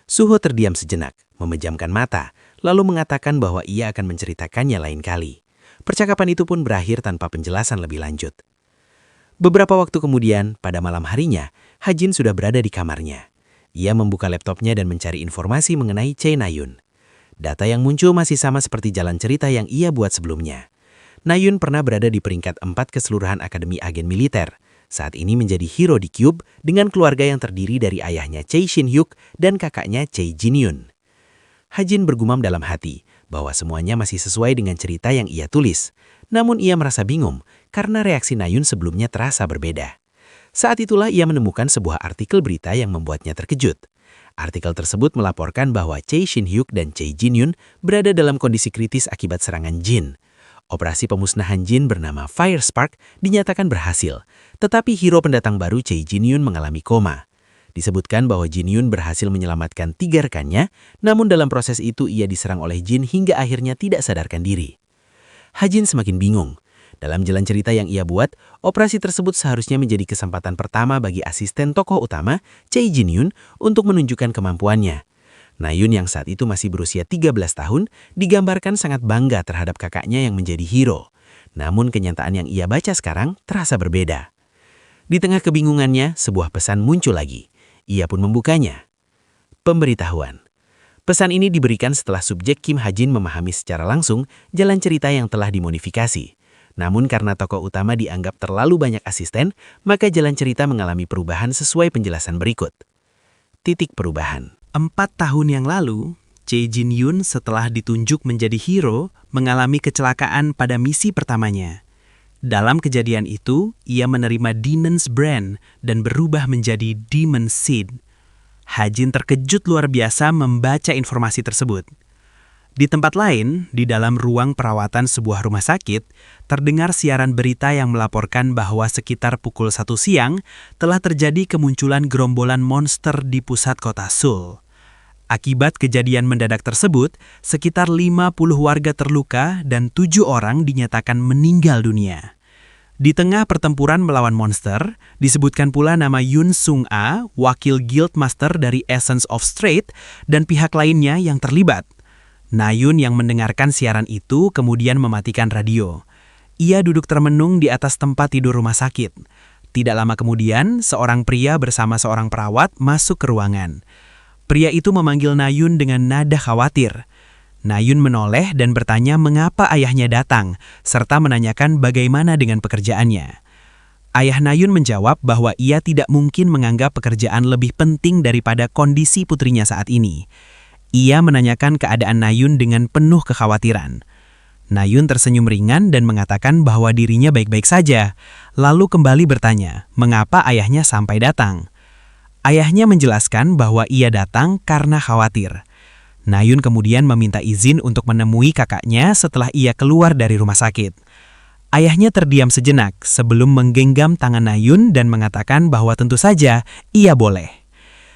Speaker 1: Suho terdiam sejenak, memejamkan mata, lalu mengatakan bahwa ia akan menceritakannya lain kali. Percakapan itu pun berakhir tanpa penjelasan lebih lanjut. Beberapa waktu kemudian, pada malam harinya, Hajin sudah berada di kamarnya. Ia membuka laptopnya dan mencari informasi mengenai Chae Nayun. Data yang muncul masih sama seperti jalan cerita yang ia buat sebelumnya. Nayun pernah berada di peringkat 4 keseluruhan Akademi Agen Militer. Saat ini menjadi hero di Cube dengan keluarga yang terdiri dari ayahnya Chae Shin-hyuk dan kakaknya Chae Jin-yun. Hajin bergumam dalam hati bahwa semuanya masih sesuai dengan cerita yang ia tulis. Namun ia merasa bingung karena reaksi Nayun sebelumnya terasa berbeda. Saat itulah ia menemukan sebuah artikel berita yang membuatnya terkejut. Artikel tersebut melaporkan bahwa Chae Shin-hyuk dan Chae Jin-yun berada dalam kondisi kritis akibat serangan jin. Operasi pemusnahan jin bernama Fire Spark dinyatakan berhasil, tetapi hero pendatang baru Chae Jin-yun mengalami koma. Disebutkan bahwa Jin-yun berhasil menyelamatkan 3 rekannya, namun dalam proses itu ia diserang oleh jin hingga akhirnya tidak sadarkan diri. Hajin semakin bingung. Dalam jalan cerita yang ia buat, operasi tersebut seharusnya menjadi kesempatan pertama bagi asisten tokoh utama, Chae Jin-yun, untuk menunjukkan kemampuannya. Nayun yang saat itu masih berusia 13 tahun, digambarkan sangat bangga terhadap kakaknya yang menjadi hero. Namun kenyataan yang ia baca sekarang terasa berbeda. Di tengah kebingungannya, sebuah pesan muncul lagi. Ia pun membukanya. Pemberitahuan. Pesan ini diberikan setelah subjek Kim Hajin memahami secara langsung jalan cerita yang telah dimodifikasi. Namun karena tokoh utama dianggap terlalu banyak asisten, maka jalan cerita mengalami perubahan sesuai penjelasan berikut. Titik perubahan.
Speaker 2: 4 tahun yang lalu, Chae Jin-yun setelah ditunjuk menjadi hero mengalami kecelakaan pada misi pertamanya. Dalam kejadian itu, ia menerima Demon's Brand dan berubah menjadi Demon Seed. Hajin terkejut luar biasa membaca informasi tersebut. Di tempat lain, di dalam ruang perawatan sebuah rumah sakit, terdengar siaran berita yang melaporkan bahwa sekitar pukul 1 siang telah terjadi kemunculan gerombolan monster di pusat kota Seoul. Akibat kejadian mendadak tersebut, sekitar 50 warga terluka dan 7 orang dinyatakan meninggal dunia. Di tengah pertempuran melawan monster, disebutkan pula nama Yoon Sung-a, wakil guildmaster dari Essence of Straight, dan pihak lainnya yang terlibat. Nayun yang mendengarkan siaran itu kemudian mematikan radio. Ia duduk termenung di atas tempat tidur rumah sakit. Tidak lama kemudian, seorang pria bersama seorang perawat masuk ke ruangan. Pria itu memanggil Nayun dengan nada khawatir. Nayun menoleh dan bertanya mengapa ayahnya datang, serta menanyakan bagaimana dengan pekerjaannya. Ayah Nayun menjawab bahwa ia tidak mungkin menganggap pekerjaan lebih penting daripada kondisi putrinya saat ini. Ia menanyakan keadaan Nayun dengan penuh kekhawatiran. Nayun tersenyum ringan dan mengatakan bahwa dirinya baik-baik saja, lalu kembali bertanya, mengapa ayahnya sampai datang. Ayahnya menjelaskan bahwa ia datang karena khawatir. Nayun kemudian meminta izin untuk menemui kakaknya setelah ia keluar dari rumah sakit. Ayahnya terdiam sejenak sebelum menggenggam tangan Nayun dan mengatakan bahwa tentu saja ia boleh.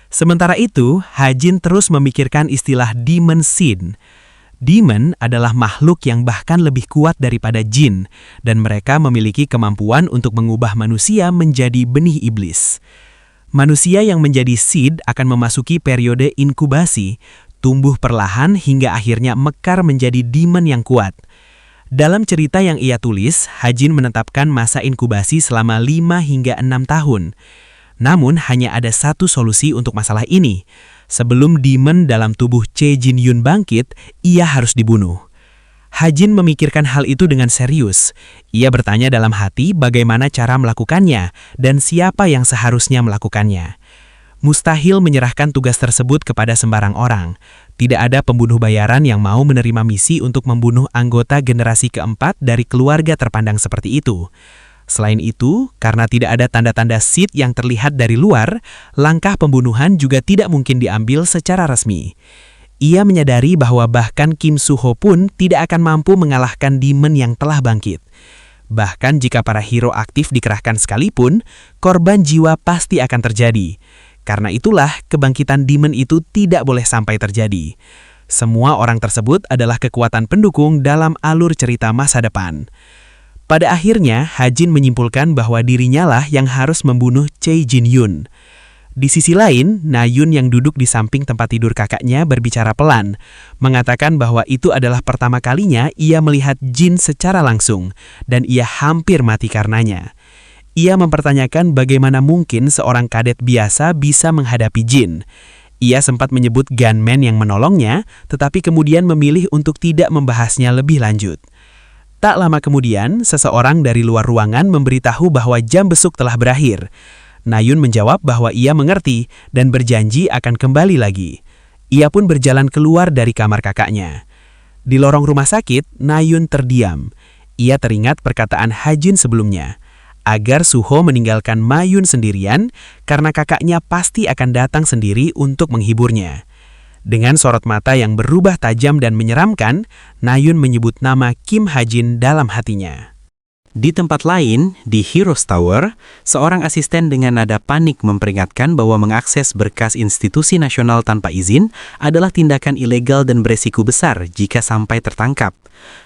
Speaker 2: Sementara itu, Hajin terus memikirkan istilah demon seed. Demon adalah makhluk yang bahkan lebih kuat daripada jin, dan mereka memiliki kemampuan untuk mengubah manusia menjadi benih iblis. Manusia yang menjadi seed akan memasuki periode inkubasi, tumbuh perlahan hingga akhirnya mekar menjadi demon yang kuat. Dalam cerita yang ia tulis, Hajin menetapkan masa inkubasi selama 5 hingga 6 tahun. Namun hanya ada satu solusi untuk masalah ini. Sebelum demon dalam tubuh Che Jin-yun bangkit, ia harus dibunuh. Hajin memikirkan hal itu dengan serius. Ia bertanya dalam hati bagaimana cara melakukannya dan siapa yang seharusnya melakukannya. Mustahil menyerahkan tugas tersebut kepada sembarang orang. Tidak ada pembunuh bayaran yang mau menerima misi untuk membunuh anggota generasi keempat dari keluarga terpandang seperti itu. Selain itu, karena tidak ada tanda-tanda seed yang terlihat dari luar, langkah pembunuhan juga tidak mungkin diambil secara resmi. Ia menyadari bahwa bahkan Kim Soo-ho pun tidak akan mampu mengalahkan demon yang telah bangkit. Bahkan jika para hero aktif dikerahkan sekalipun, korban jiwa pasti akan terjadi. Karena itulah, kebangkitan demon itu tidak boleh sampai terjadi. Semua orang tersebut adalah kekuatan pendukung dalam alur cerita masa depan. Pada akhirnya, Hajin menyimpulkan bahwa dirinya lah yang harus membunuh Che Jin-yun. Di sisi lain, Nayun yang duduk di samping tempat tidur kakaknya berbicara pelan, mengatakan bahwa itu adalah pertama kalinya ia melihat jin secara langsung, dan ia hampir mati karenanya. Ia mempertanyakan bagaimana mungkin seorang kadet biasa bisa menghadapi jin. Ia sempat menyebut gunman yang menolongnya, tetapi kemudian memilih untuk tidak membahasnya lebih lanjut. Tak lama kemudian, seseorang dari luar ruangan memberitahu bahwa jam besuk telah berakhir. Nayun menjawab bahwa ia mengerti dan berjanji akan kembali lagi. Ia pun berjalan keluar dari kamar kakaknya. Di lorong rumah sakit, Nayun terdiam. Ia teringat perkataan Hajin sebelumnya, agar Soo-ho meninggalkan Mayun sendirian karena kakaknya pasti akan datang sendiri untuk menghiburnya. Dengan sorot mata yang berubah tajam dan menyeramkan, Nayun menyebut nama Kim Hajin dalam hatinya. Di tempat lain, di Heroes Tower, seorang asisten dengan nada panik memperingatkan bahwa mengakses berkas institusi nasional tanpa izin adalah tindakan ilegal dan beresiko besar jika sampai tertangkap.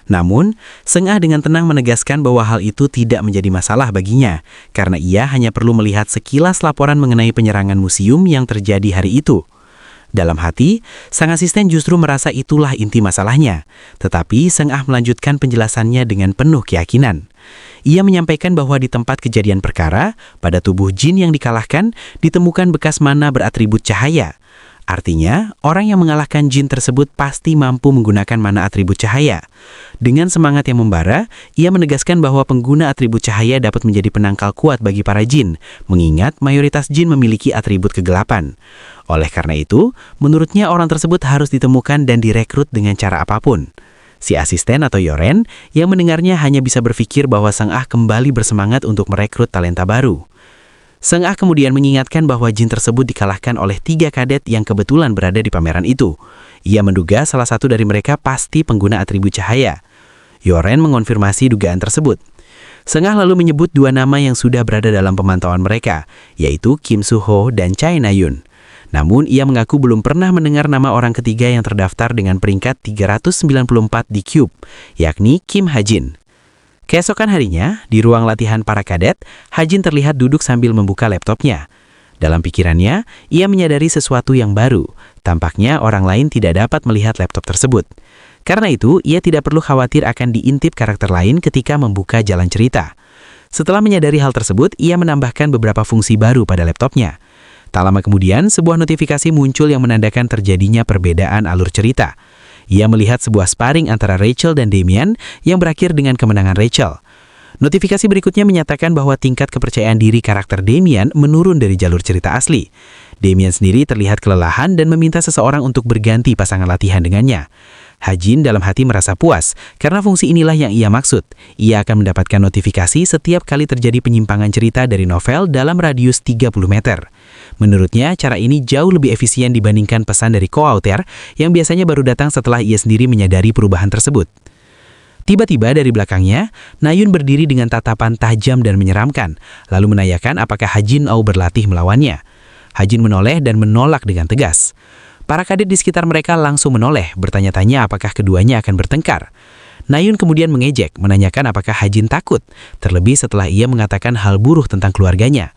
Speaker 2: Namun, Seng Ah dengan tenang menegaskan bahwa hal itu tidak menjadi masalah baginya, karena ia hanya perlu melihat sekilas laporan mengenai penyerangan museum yang terjadi hari itu. Dalam hati, sang asisten justru merasa itulah inti masalahnya, tetapi Seng Ah melanjutkan penjelasannya dengan penuh keyakinan. Ia menyampaikan bahwa di tempat kejadian perkara, pada tubuh jin yang dikalahkan, ditemukan bekas mana beratribut cahaya. Artinya, orang yang mengalahkan jin tersebut pasti mampu menggunakan mana atribut cahaya. Dengan semangat yang membara, ia menegaskan bahwa pengguna atribut cahaya dapat menjadi penangkal kuat bagi para jin, mengingat mayoritas jin memiliki atribut kegelapan. Oleh karena itu, menurutnya orang tersebut harus ditemukan dan direkrut dengan cara apapun. Si asisten atau Yoren yang mendengarnya hanya bisa berpikir bahwa Seng Ah kembali bersemangat untuk merekrut talenta baru. Seng Ah kemudian mengingatkan bahwa jin tersebut dikalahkan oleh 3 kadet yang kebetulan berada di pameran itu. Ia menduga salah satu dari mereka pasti pengguna atribut cahaya. Yoren mengonfirmasi dugaan tersebut. Seng Ah lalu menyebut 2 nama yang sudah berada dalam pemantauan mereka, yaitu Kim Soo-ho dan Chai Na-yun. Namun ia mengaku belum pernah mendengar nama orang ketiga yang terdaftar dengan peringkat 394 di Cube, yakni Kim Hajin. Keesokan harinya, di ruang latihan para kadet, Hajin terlihat duduk sambil membuka laptopnya. Dalam pikirannya, ia menyadari sesuatu yang baru. Tampaknya orang lain tidak dapat melihat laptop tersebut. Karena itu, ia tidak perlu khawatir akan diintip karakter lain ketika membuka jalan cerita. Setelah menyadari hal tersebut, ia menambahkan beberapa fungsi baru pada laptopnya. Tak lama kemudian, sebuah notifikasi muncul yang menandakan terjadinya perbedaan alur cerita. Ia melihat sebuah sparring antara Rachel dan Damian yang berakhir dengan kemenangan Rachel.
Speaker 1: Notifikasi berikutnya menyatakan bahwa tingkat kepercayaan diri karakter Damien menurun dari jalur cerita asli. Damien sendiri terlihat kelelahan dan meminta seseorang untuk berganti pasangan latihan dengannya. Ha-jin dalam hati merasa puas, karena fungsi inilah yang ia maksud. Ia akan mendapatkan notifikasi setiap kali terjadi penyimpangan cerita dari novel dalam radius 30 meter. Menurutnya, cara ini jauh lebih efisien dibandingkan pesan dari co-author yang biasanya baru datang setelah ia sendiri menyadari perubahan tersebut. Tiba-tiba dari belakangnya, Na-yun berdiri dengan tatapan tajam dan menyeramkan, lalu menanyakan apakah Ha-jin mau berlatih melawannya. Ha-jin menoleh dan menolak dengan tegas. Para kadet di sekitar mereka langsung menoleh, bertanya-tanya apakah keduanya akan bertengkar. Na-yun kemudian mengejek, menanyakan apakah Ha-jin takut, terlebih setelah ia mengatakan hal buruk tentang keluarganya.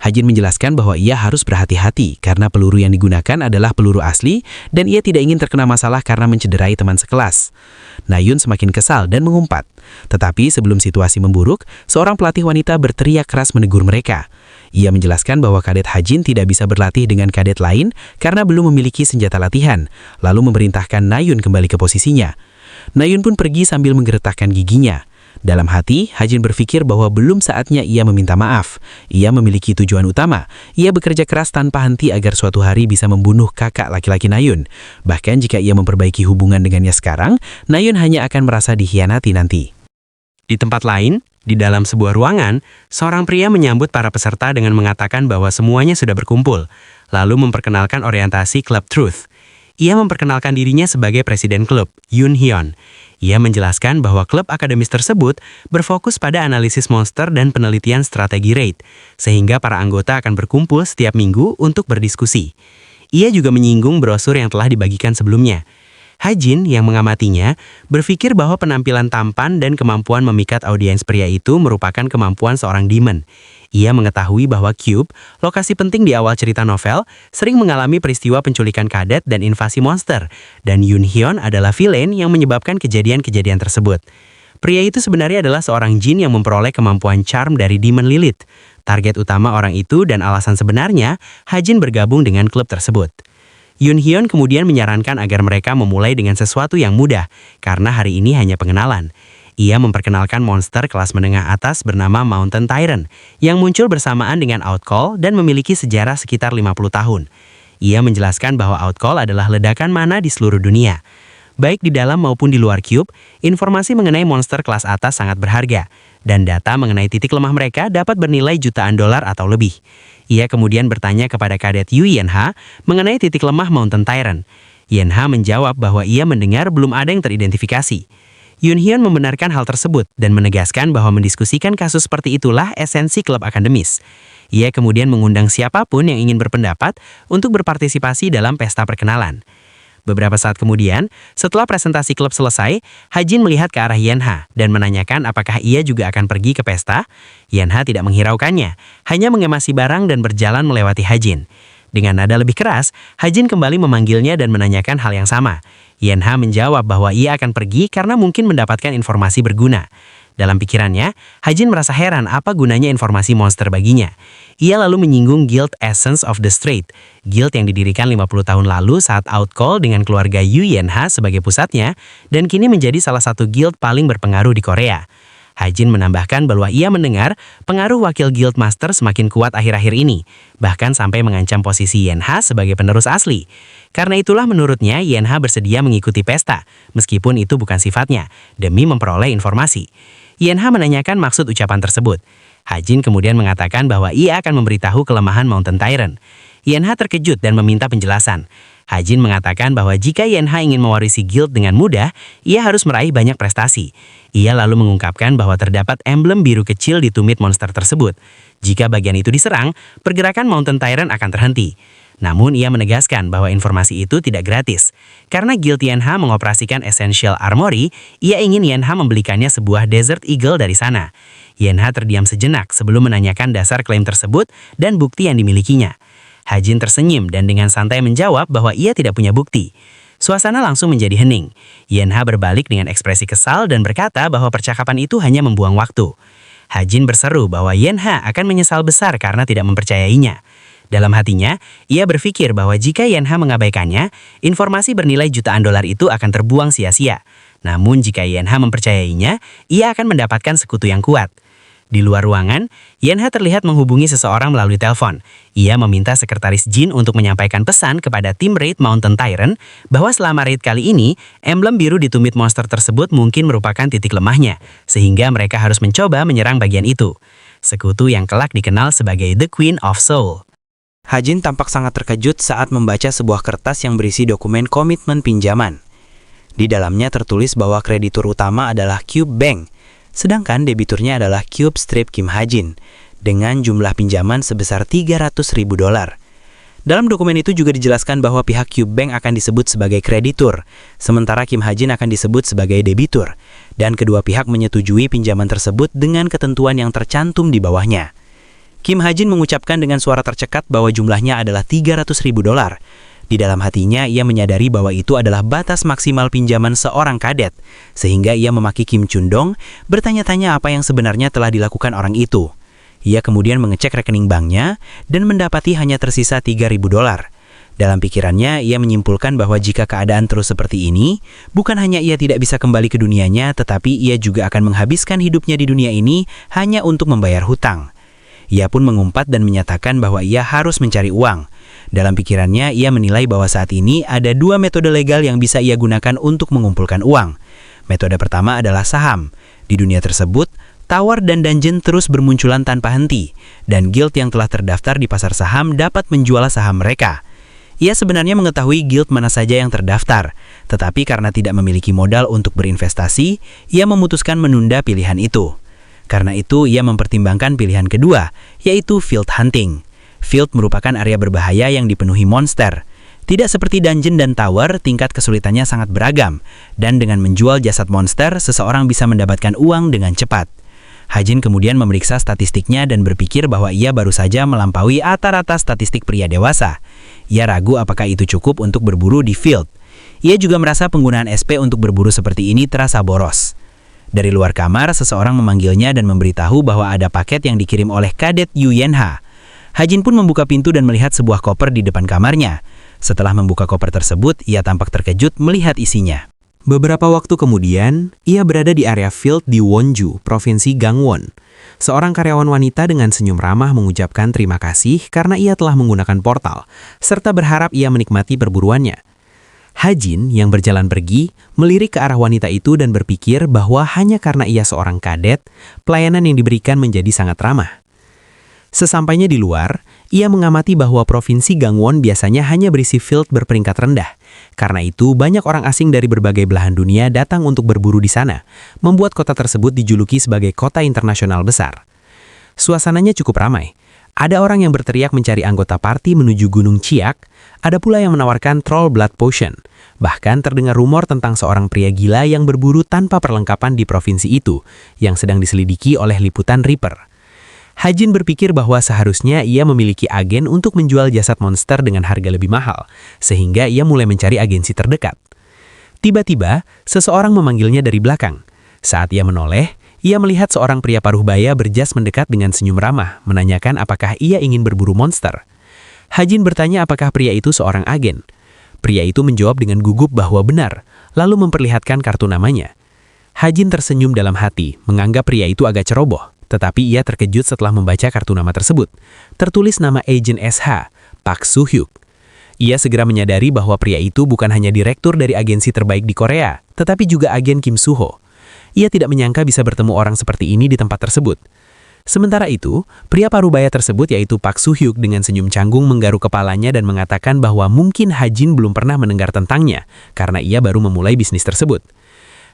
Speaker 1: Ha-jin menjelaskan bahwa ia harus berhati-hati karena peluru yang digunakan adalah peluru asli dan ia tidak ingin terkena masalah karena mencederai teman sekelas. Na-yun semakin kesal dan mengumpat. Tetapi sebelum situasi memburuk, seorang pelatih wanita berteriak keras menegur mereka. Ia menjelaskan bahwa kadet Ha-jin tidak bisa berlatih dengan kadet lain karena belum memiliki senjata latihan, lalu memerintahkan Na-yun kembali ke posisinya. Na-yun pun pergi sambil menggeretakkan giginya. Dalam hati, Ha-jin berpikir bahwa belum saatnya ia meminta maaf. Ia memiliki tujuan utama. Ia bekerja keras tanpa henti agar suatu hari bisa membunuh kakak laki-laki Na-yun. Bahkan jika ia memperbaiki hubungan dengannya sekarang, Na-yun hanya akan merasa dikhianati nanti.
Speaker 2: Di tempat lain, di dalam sebuah ruangan, seorang pria menyambut para peserta dengan mengatakan bahwa semuanya sudah berkumpul, lalu memperkenalkan orientasi Club Truth. Ia memperkenalkan dirinya sebagai presiden klub, Yoon Hyun. Ia menjelaskan bahwa klub akademis tersebut berfokus pada analisis monster dan penelitian strategi raid, sehingga para anggota akan berkumpul setiap minggu untuk berdiskusi. Ia juga menyinggung brosur yang telah dibagikan sebelumnya. Ha-jin yang mengamatinya berpikir bahwa penampilan tampan dan kemampuan memikat audiens pria itu merupakan kemampuan seorang demon. Ia mengetahui bahwa Cube, lokasi penting di awal cerita novel, sering mengalami peristiwa penculikan kadet dan invasi monster, dan Yoon Hyun adalah villain yang menyebabkan kejadian-kejadian tersebut. Pria itu sebenarnya adalah seorang jin yang memperoleh kemampuan charm dari Demon Lilith. Target utama orang itu dan alasan sebenarnya, Ha-jin bergabung dengan klub tersebut. Yoon Hyun kemudian menyarankan agar mereka memulai dengan sesuatu yang mudah, karena hari ini hanya pengenalan. Ia memperkenalkan monster kelas menengah atas bernama Mountain Tyrant, yang muncul bersamaan dengan Outcall dan memiliki sejarah sekitar 50 tahun. Ia menjelaskan bahwa Outcall adalah ledakan mana di seluruh dunia. Baik di dalam maupun di luar Cube, informasi mengenai monster kelas atas sangat berharga, dan data mengenai titik lemah mereka dapat bernilai jutaan dolar atau lebih. Ia kemudian bertanya kepada kadet Yu Yenha mengenai titik lemah Mountain Tyrant. Yenha menjawab bahwa ia mendengar belum ada yang teridentifikasi. Yoon Hyun membenarkan hal tersebut dan menegaskan bahwa mendiskusikan kasus seperti itulah esensi klub akademis. Ia kemudian mengundang siapapun yang ingin berpendapat untuk berpartisipasi dalam pesta perkenalan. Beberapa saat kemudian, setelah presentasi klub selesai, Ha-jin melihat ke arah Yenha dan menanyakan apakah ia juga akan pergi ke pesta. Yenha tidak menghiraukannya, hanya mengemasi barang dan berjalan melewati Ha-jin. Dengan nada lebih keras, Ha-jin kembali memanggilnya dan menanyakan hal yang sama. Yenha menjawab bahwa ia akan pergi karena mungkin mendapatkan informasi berguna. Dalam pikirannya, Ha-jin merasa heran apa gunanya informasi monster baginya. Ia lalu menyinggung Guild Essence of the Strait, guild yang didirikan 50 tahun lalu saat Outcall dengan keluarga Yu Yenha sebagai pusatnya, dan kini menjadi salah satu guild paling berpengaruh di Korea. Ha-jin menambahkan bahwa ia mendengar pengaruh wakil guild master semakin kuat akhir-akhir ini, bahkan sampai mengancam posisi Yenha sebagai penerus asli. Karena itulah menurutnya Yenha bersedia mengikuti pesta, meskipun itu bukan sifatnya, demi memperoleh informasi. Yenha menanyakan maksud ucapan tersebut. Ha-jin kemudian mengatakan bahwa ia akan memberitahu kelemahan Mountain Tyrant. Yenha terkejut dan meminta penjelasan. Ha-jin mengatakan bahwa jika Yenha ingin mewarisi guild dengan mudah, ia harus meraih banyak prestasi. Ia lalu mengungkapkan bahwa terdapat emblem biru kecil di tumit monster tersebut. Jika bagian itu diserang, pergerakan Mountain Tyrant akan terhenti. Namun ia menegaskan bahwa informasi itu tidak gratis. Karena Guild Yenha mengoperasikan Essential Armory, ia ingin Yenha membelikannya sebuah Desert Eagle dari sana. Yenha terdiam sejenak sebelum menanyakan dasar klaim tersebut dan bukti yang dimilikinya. Ha-jin tersenyum dan dengan santai menjawab bahwa ia tidak punya bukti. Suasana langsung menjadi hening. Yenha berbalik dengan ekspresi kesal dan berkata bahwa percakapan itu hanya membuang waktu. Ha-jin berseru bahwa Yenha akan menyesal besar karena tidak mempercayainya. Dalam hatinya, ia berpikir bahwa jika Yenha mengabaikannya, informasi bernilai jutaan dolar itu akan terbuang sia-sia.
Speaker 1: Namun jika Yenha mempercayainya, ia akan mendapatkan sekutu yang kuat. Di luar ruangan, Yenha terlihat menghubungi seseorang melalui telepon. Ia meminta sekretaris Jin untuk menyampaikan pesan kepada tim raid Mountain Tyrant bahwa selama raid kali ini, emblem biru di tumit monster tersebut mungkin merupakan titik lemahnya, sehingga mereka harus mencoba menyerang bagian itu. Sekutu yang kelak dikenal sebagai The Queen of Soul.
Speaker 3: Hajin tampak sangat terkejut saat membaca sebuah kertas yang berisi dokumen komitmen pinjaman. Di dalamnya tertulis bahwa kreditur utama adalah Cube Bank, sedangkan debiturnya adalah Cube Strip Kim Hajin dengan jumlah pinjaman sebesar $300.000. Dalam dokumen itu juga dijelaskan bahwa pihak Cube Bank akan disebut sebagai kreditur, sementara Kim Hajin akan disebut sebagai debitur, dan kedua pihak menyetujui pinjaman tersebut dengan ketentuan yang tercantum di bawahnya. Kim Hajin mengucapkan dengan suara tercekat bahwa jumlahnya adalah $300.000. Di dalam hatinya, ia menyadari bahwa itu adalah batas maksimal pinjaman seorang kadet, sehingga ia memaki Kim Chundong, bertanya-tanya apa yang sebenarnya telah dilakukan orang itu. Ia kemudian mengecek rekening banknya dan mendapati hanya tersisa $3.000. Dalam pikirannya, ia menyimpulkan bahwa jika keadaan terus seperti ini, bukan hanya ia tidak bisa kembali ke dunianya, tetapi ia juga akan menghabiskan hidupnya di dunia ini hanya untuk membayar hutang. Ia pun mengumpat dan menyatakan bahwa ia harus mencari uang. Dalam pikirannya, ia menilai bahwa saat ini ada dua metode legal yang bisa ia gunakan untuk mengumpulkan uang. Metode pertama adalah saham. Di dunia tersebut, tower dan dungeon terus bermunculan tanpa henti, dan guild yang telah terdaftar di pasar saham dapat menjual saham mereka. Ia sebenarnya mengetahui guild mana saja yang terdaftar, tetapi karena tidak memiliki modal untuk berinvestasi, ia memutuskan menunda pilihan itu. Karena itu, ia mempertimbangkan pilihan kedua, yaitu field hunting. Field merupakan area berbahaya yang dipenuhi monster. Tidak seperti dungeon dan tower, tingkat kesulitannya sangat beragam, dan dengan menjual jasad monster, seseorang bisa mendapatkan uang dengan cepat. Hajin kemudian memeriksa statistiknya dan berpikir bahwa ia baru saja melampaui rata-rata statistik pria dewasa. Ia ragu apakah itu cukup untuk berburu di field. Ia juga merasa penggunaan SP untuk berburu seperti ini terasa boros. Dari luar kamar, seseorang memanggilnya dan memberitahu bahwa ada paket yang dikirim oleh kadet Yu Yenha. Hajin pun membuka pintu dan melihat sebuah koper di depan kamarnya. Setelah membuka koper tersebut, ia tampak terkejut melihat isinya.
Speaker 2: Beberapa waktu kemudian, ia berada di area field di Wonju, Provinsi Gangwon. Seorang karyawan wanita dengan senyum ramah mengucapkan terima kasih karena ia telah menggunakan portal, serta berharap ia menikmati perburuannya. Hajin yang berjalan pergi, melirik ke arah wanita itu dan berpikir bahwa hanya karena ia seorang kadet, pelayanan yang diberikan menjadi sangat ramah. Sesampainya di luar, ia mengamati bahwa Provinsi Gangwon biasanya hanya berisi field berperingkat rendah. Karena itu, banyak orang asing dari berbagai belahan dunia datang untuk berburu di sana, membuat kota tersebut dijuluki sebagai kota internasional besar. Suasananya cukup ramai. Ada orang yang berteriak mencari anggota party menuju Gunung Chiak, ada pula yang menawarkan Troll Blood Potion. Bahkan terdengar rumor tentang seorang pria gila yang berburu tanpa perlengkapan di provinsi itu, yang sedang diselidiki oleh liputan Reaper. Hajin berpikir bahwa seharusnya ia memiliki agen untuk menjual jasad monster dengan harga lebih mahal, sehingga ia mulai mencari agensi terdekat. Tiba-tiba, seseorang memanggilnya dari belakang. Saat ia menoleh, ia melihat seorang pria paruh baya berjas mendekat dengan senyum ramah, menanyakan apakah ia ingin berburu monster. Hajin bertanya apakah pria itu seorang agen. Pria itu menjawab dengan gugup bahwa benar, lalu memperlihatkan kartu namanya. Hajin tersenyum dalam hati, menganggap pria itu agak ceroboh, tetapi ia terkejut setelah membaca kartu nama tersebut. Tertulis nama Agent SH, Park Soo-hyuk. Ia segera menyadari bahwa pria itu bukan hanya direktur dari agensi terbaik di Korea, tetapi juga agen Kim Soo-ho. Ia tidak menyangka bisa bertemu orang seperti ini di tempat tersebut. Sementara itu, pria parubaya tersebut yaitu Park Soo-hyuk dengan senyum canggung menggaruk kepalanya dan mengatakan bahwa mungkin Hajin belum pernah mendengar tentangnya, karena ia baru memulai bisnis tersebut.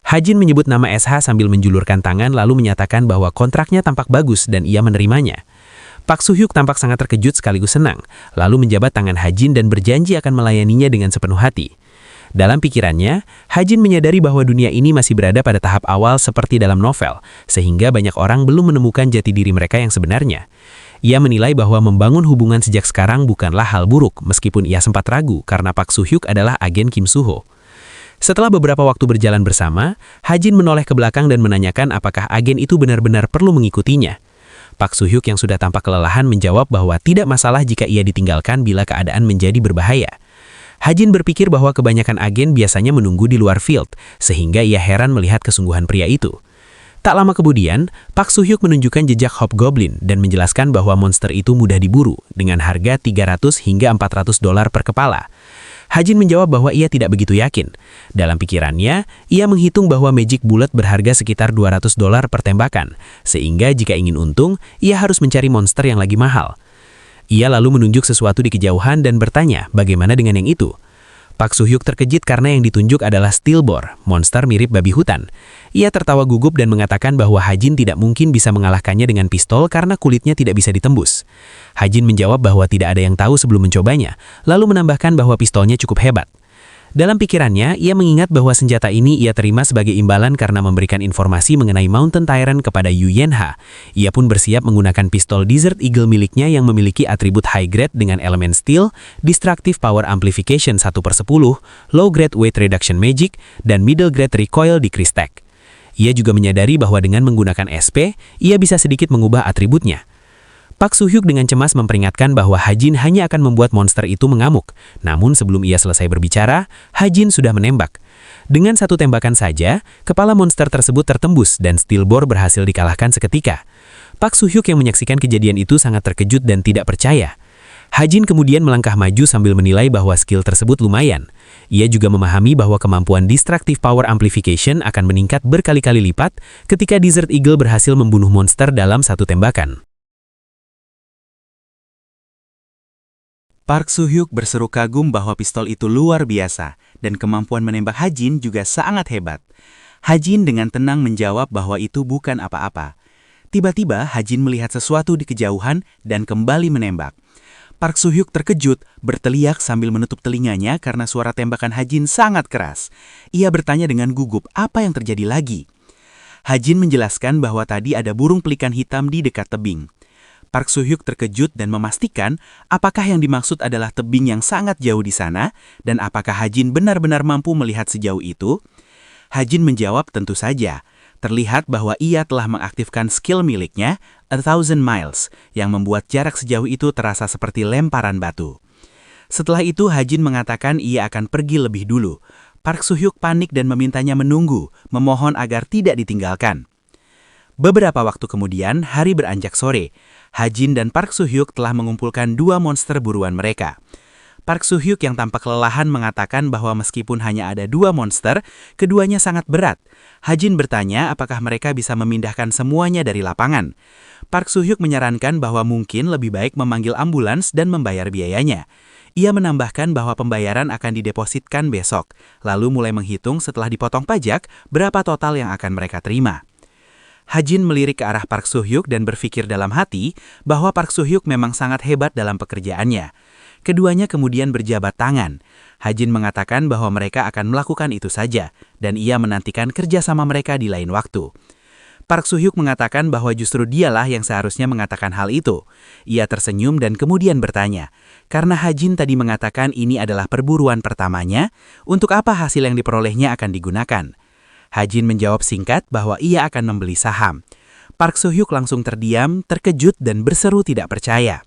Speaker 2: Hajin menyebut nama SH sambil menjulurkan tangan lalu menyatakan bahwa kontraknya tampak bagus dan ia menerimanya. Park Soo-hyuk tampak sangat terkejut sekaligus senang, lalu menjabat tangan Hajin dan berjanji akan melayaninya dengan sepenuh hati. Dalam pikirannya, Hajin menyadari bahwa dunia ini masih berada pada tahap awal seperti dalam novel, sehingga banyak orang belum menemukan jati diri mereka yang sebenarnya. Ia menilai bahwa membangun hubungan sejak sekarang bukanlah hal buruk, meskipun ia sempat ragu karena Park Soo-hyuk adalah agen Kim Soo-ho. Setelah beberapa waktu berjalan bersama, Hajin menoleh ke belakang dan menanyakan apakah agen itu benar-benar perlu mengikutinya. Park Soo-hyuk yang sudah tampak kelelahan menjawab bahwa tidak masalah jika ia ditinggalkan bila keadaan menjadi berbahaya.
Speaker 1: Hajin berpikir bahwa kebanyakan agen biasanya menunggu di luar field, sehingga ia heran melihat kesungguhan pria itu. Tak lama kemudian, Park Soo-hyuk menunjukkan jejak Hobgoblin dan menjelaskan bahwa monster itu mudah diburu dengan harga $300 hingga $400 per kepala. Hajin menjawab bahwa ia tidak begitu yakin. Dalam pikirannya, ia menghitung bahwa Magic Bullet berharga sekitar $200 per tembakan, sehingga jika ingin untung, ia harus mencari monster yang lagi mahal. Ia lalu menunjuk sesuatu di kejauhan dan bertanya bagaimana dengan yang itu. Park Soo-hyuk terkejut karena yang ditunjuk adalah Steel Boar, monster mirip babi hutan. Ia tertawa gugup dan mengatakan bahwa Hajin tidak mungkin bisa mengalahkannya dengan pistol karena kulitnya tidak bisa ditembus. Hajin menjawab bahwa tidak ada yang tahu sebelum mencobanya, lalu menambahkan bahwa pistolnya cukup hebat. Dalam pikirannya, ia mengingat bahwa senjata ini ia terima sebagai imbalan karena memberikan informasi mengenai Mountain Tyrant kepada Yu Yenha. Ia pun bersiap menggunakan pistol Desert Eagle miliknya yang memiliki atribut high grade dengan elemen steel, destructive power amplification 1/10, low grade weight reduction magic, dan middle grade recoil decrease tech. Ia juga menyadari bahwa dengan menggunakan SP, ia bisa sedikit mengubah atributnya. Park Soo-hyuk dengan cemas memperingatkan bahwa Hajin hanya akan membuat monster itu mengamuk. Namun sebelum ia selesai berbicara, Hajin sudah menembak. Dengan satu tembakan saja, kepala monster tersebut tertembus dan Steel Boar berhasil dikalahkan seketika. Park Soo-hyuk yang menyaksikan kejadian itu sangat terkejut dan tidak percaya. Hajin kemudian melangkah maju sambil menilai bahwa skill tersebut lumayan. Ia juga memahami bahwa kemampuan Destructive Power Amplification akan meningkat berkali-kali lipat ketika Desert Eagle berhasil membunuh monster dalam satu tembakan.
Speaker 4: Park Soo-hyuk berseru kagum bahwa pistol itu luar biasa dan kemampuan menembak Hajin juga sangat hebat. Hajin dengan tenang menjawab bahwa itu bukan apa-apa. Tiba-tiba Hajin melihat sesuatu di kejauhan dan kembali menembak. Park Soo-hyuk terkejut, berteriak sambil menutup telinganya karena suara tembakan Hajin sangat keras. Ia bertanya dengan gugup apa yang terjadi lagi. Hajin menjelaskan bahwa tadi ada burung pelikan hitam di dekat tebing. Park Soo-hyuk terkejut dan memastikan apakah yang dimaksud adalah tebing yang sangat jauh di sana dan apakah Hajin benar-benar mampu melihat sejauh itu. Hajin menjawab tentu saja. Terlihat bahwa ia telah mengaktifkan skill miliknya, 1,000 miles, yang membuat jarak sejauh itu terasa seperti lemparan batu. Setelah itu Hajin mengatakan ia akan pergi lebih dulu. Park Soo-hyuk panik dan memintanya menunggu, memohon agar tidak ditinggalkan. Beberapa waktu kemudian, hari beranjak sore. Hajin dan Park Soo-hyuk telah mengumpulkan dua monster buruan mereka. Park Soo-hyuk yang tampak kelelahan mengatakan bahwa meskipun hanya ada dua monster, keduanya sangat berat. Hajin bertanya apakah mereka bisa memindahkan semuanya dari lapangan. Park Soo-hyuk menyarankan bahwa mungkin lebih baik memanggil ambulans dan membayar biayanya. Ia menambahkan bahwa pembayaran akan didepositkan besok, lalu mulai menghitung setelah dipotong pajak berapa total yang akan mereka terima. Hajin melirik ke arah Park Soo-hyuk dan berpikir dalam hati bahwa Park Soo-hyuk memang sangat hebat dalam pekerjaannya. Keduanya kemudian berjabat tangan. Hajin mengatakan bahwa mereka akan melakukan itu saja, dan ia menantikan kerjasama mereka di lain waktu. Park Soo-hyuk mengatakan bahwa justru dialah yang seharusnya mengatakan hal itu. Ia tersenyum dan kemudian bertanya, karena Hajin tadi mengatakan ini adalah perburuan pertamanya, untuk apa hasil yang diperolehnya akan digunakan? Hajin menjawab singkat bahwa ia akan membeli saham. Park Soo-hyuk langsung terdiam, terkejut dan berseru tidak percaya.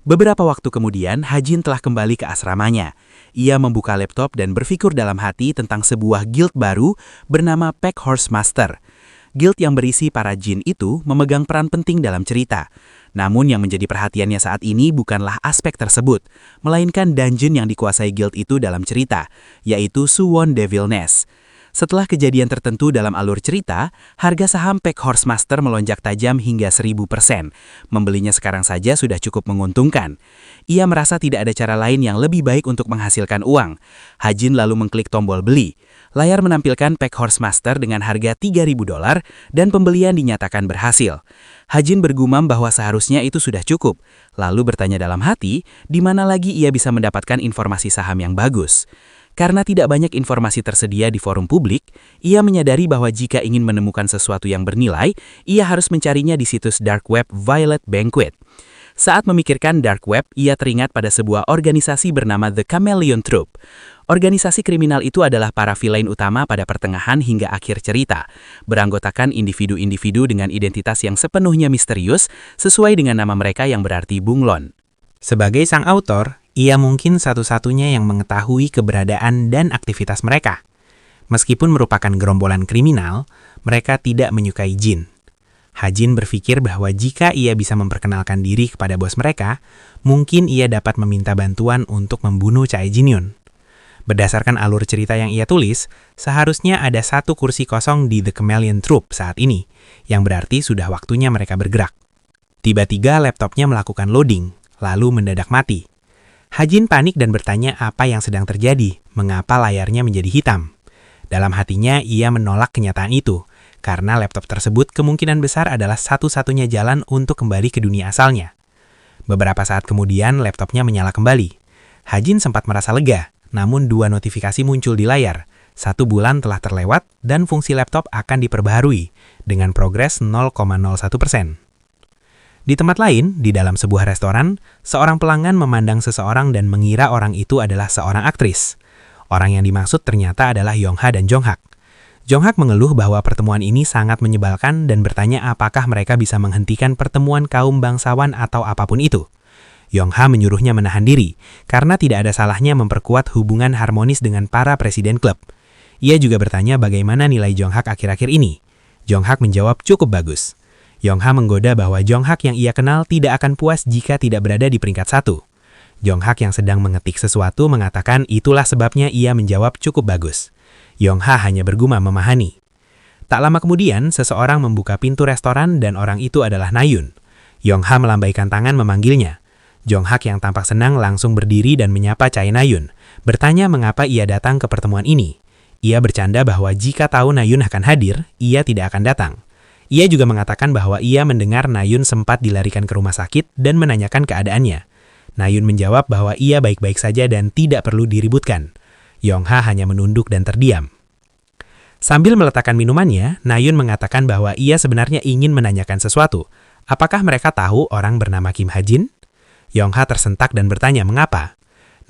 Speaker 4: Beberapa waktu kemudian, Hajin telah kembali ke asramanya. Ia membuka laptop dan berpikir dalam hati tentang sebuah guild baru bernama Pack Horse Master. Guild yang berisi para jin itu memegang peran penting dalam cerita. Namun yang menjadi perhatiannya saat ini bukanlah aspek tersebut, melainkan dungeon yang dikuasai guild itu dalam cerita, yaitu Suwon Devil Nest. Setelah kejadian tertentu dalam alur cerita, harga saham Pack Horse Master melonjak tajam hingga 1000%. Membelinya sekarang saja sudah cukup menguntungkan. Ia merasa tidak ada cara lain yang lebih baik untuk menghasilkan uang. Hajin lalu mengklik tombol beli. Layar menampilkan Pack Horse Master dengan harga $3.000 dan pembelian dinyatakan berhasil. Hajin bergumam bahwa seharusnya itu sudah cukup. Lalu bertanya dalam hati, di mana lagi ia bisa mendapatkan informasi saham yang bagus. Karena tidak banyak informasi tersedia di forum publik, ia menyadari bahwa jika ingin menemukan sesuatu yang bernilai, ia harus mencarinya di situs dark web Violet Banquet. Saat memikirkan dark web, ia teringat pada sebuah organisasi bernama The Chameleon Troupe. Organisasi kriminal itu adalah para villain utama pada pertengahan hingga akhir cerita, beranggotakan individu-individu dengan identitas yang sepenuhnya misterius sesuai dengan nama mereka yang berarti bunglon.
Speaker 2: Sebagai sang autor, Ia mungkin satu-satunya yang mengetahui keberadaan dan aktivitas mereka. Meskipun merupakan gerombolan kriminal, mereka tidak menyukai Jin. Ha-Jin berpikir bahwa jika ia bisa memperkenalkan diri kepada bos mereka, mungkin ia dapat meminta bantuan untuk membunuh Chae Jin-yoon. Berdasarkan alur cerita yang ia tulis, seharusnya ada 1 kursi kosong di The Chameleon Troupe saat ini, yang berarti sudah waktunya mereka bergerak. Tiba-tiba laptopnya melakukan loading, lalu mendadak mati. Ha-Jin panik dan bertanya apa yang sedang terjadi, mengapa layarnya menjadi hitam. Dalam hatinya, ia menolak kenyataan itu, karena laptop tersebut kemungkinan besar adalah satu-satunya jalan untuk kembali ke dunia asalnya. Beberapa saat kemudian, laptopnya menyala kembali. Ha-Jin sempat merasa lega, namun 2 notifikasi muncul di layar. 1 bulan telah terlewat dan fungsi laptop akan diperbaharui dengan progres 0,01%. Di tempat lain, di dalam sebuah restoran, seorang pelanggan memandang seseorang dan mengira orang itu adalah seorang aktris. Orang yang dimaksud ternyata adalah Yong-ha dan Jong-hak. Jong-hak mengeluh bahwa pertemuan ini sangat menyebalkan dan bertanya apakah mereka bisa menghentikan pertemuan kaum bangsawan atau apapun itu. Yong-ha menyuruhnya menahan diri, karena tidak ada salahnya memperkuat hubungan harmonis dengan para presiden klub. Ia juga bertanya bagaimana nilai Jong-hak akhir-akhir ini. Jong-hak menjawab cukup bagus. Yong-ha menggoda bahwa Jong-hak yang ia kenal tidak akan puas jika tidak berada di peringkat 1. Jong-hak yang sedang mengetik sesuatu mengatakan itulah sebabnya ia menjawab cukup bagus. Yong-ha hanya bergumam memahami. Tak lama kemudian, seseorang membuka pintu restoran dan orang itu adalah Na-yoon. Yong-ha melambaikan tangan memanggilnya. Jong-hak yang tampak senang langsung berdiri dan menyapa Chae Na-yoon, bertanya mengapa ia datang ke pertemuan ini. Ia bercanda bahwa jika tahu Na-yoon akan hadir, ia tidak akan datang. Ia juga mengatakan bahwa ia mendengar Na-yoon sempat dilarikan ke rumah sakit dan menanyakan keadaannya. Na-yoon menjawab bahwa ia baik-baik saja dan tidak perlu diributkan. Yong-ha hanya menunduk dan terdiam. Sambil meletakkan minumannya, Na-yoon mengatakan bahwa ia sebenarnya ingin menanyakan sesuatu. Apakah mereka tahu orang bernama Kim Ha-jin? Yong-ha tersentak dan bertanya mengapa.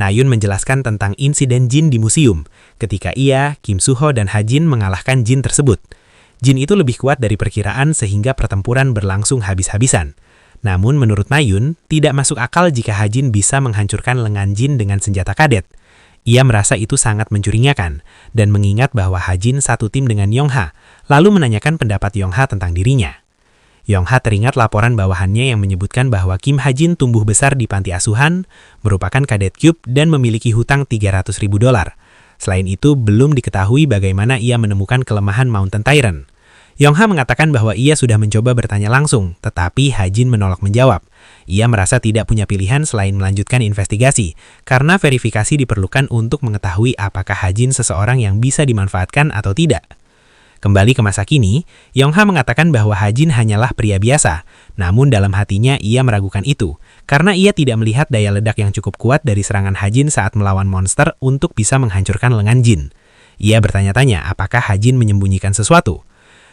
Speaker 2: Na-yoon menjelaskan tentang insiden Jin di museum, ketika ia, Kim Soo-ho, dan Ha-jin mengalahkan Jin tersebut. Jin itu lebih kuat dari perkiraan sehingga pertempuran berlangsung habis-habisan. Namun menurut Na-yoon, tidak masuk akal jika Ha-jin bisa menghancurkan lengan Jin dengan senjata kadet. Ia merasa itu sangat mencurigakan, dan mengingat bahwa Ha-jin satu tim dengan Yong-ha, lalu menanyakan pendapat Yong-ha tentang dirinya. Yong-ha teringat laporan bawahannya yang menyebutkan bahwa Kim Ha-jin tumbuh besar di panti asuhan, merupakan kadet Cube dan memiliki hutang $300.000. Selain itu, belum diketahui bagaimana ia menemukan kelemahan Mountain Tyrant. Yong-ha mengatakan bahwa ia sudah mencoba bertanya langsung, tetapi Ha-jin menolak menjawab. Ia merasa tidak punya pilihan selain melanjutkan investigasi, karena verifikasi diperlukan untuk mengetahui apakah Ha-jin seseorang yang bisa dimanfaatkan atau tidak. Kembali ke masa kini, Yong-ha mengatakan bahwa Ha-jin hanyalah pria biasa, namun dalam hatinya ia meragukan itu, karena ia tidak melihat daya ledak yang cukup kuat dari serangan Ha-jin saat melawan monster untuk bisa menghancurkan lengan Jin. Ia bertanya-tanya apakah Ha-jin menyembunyikan sesuatu.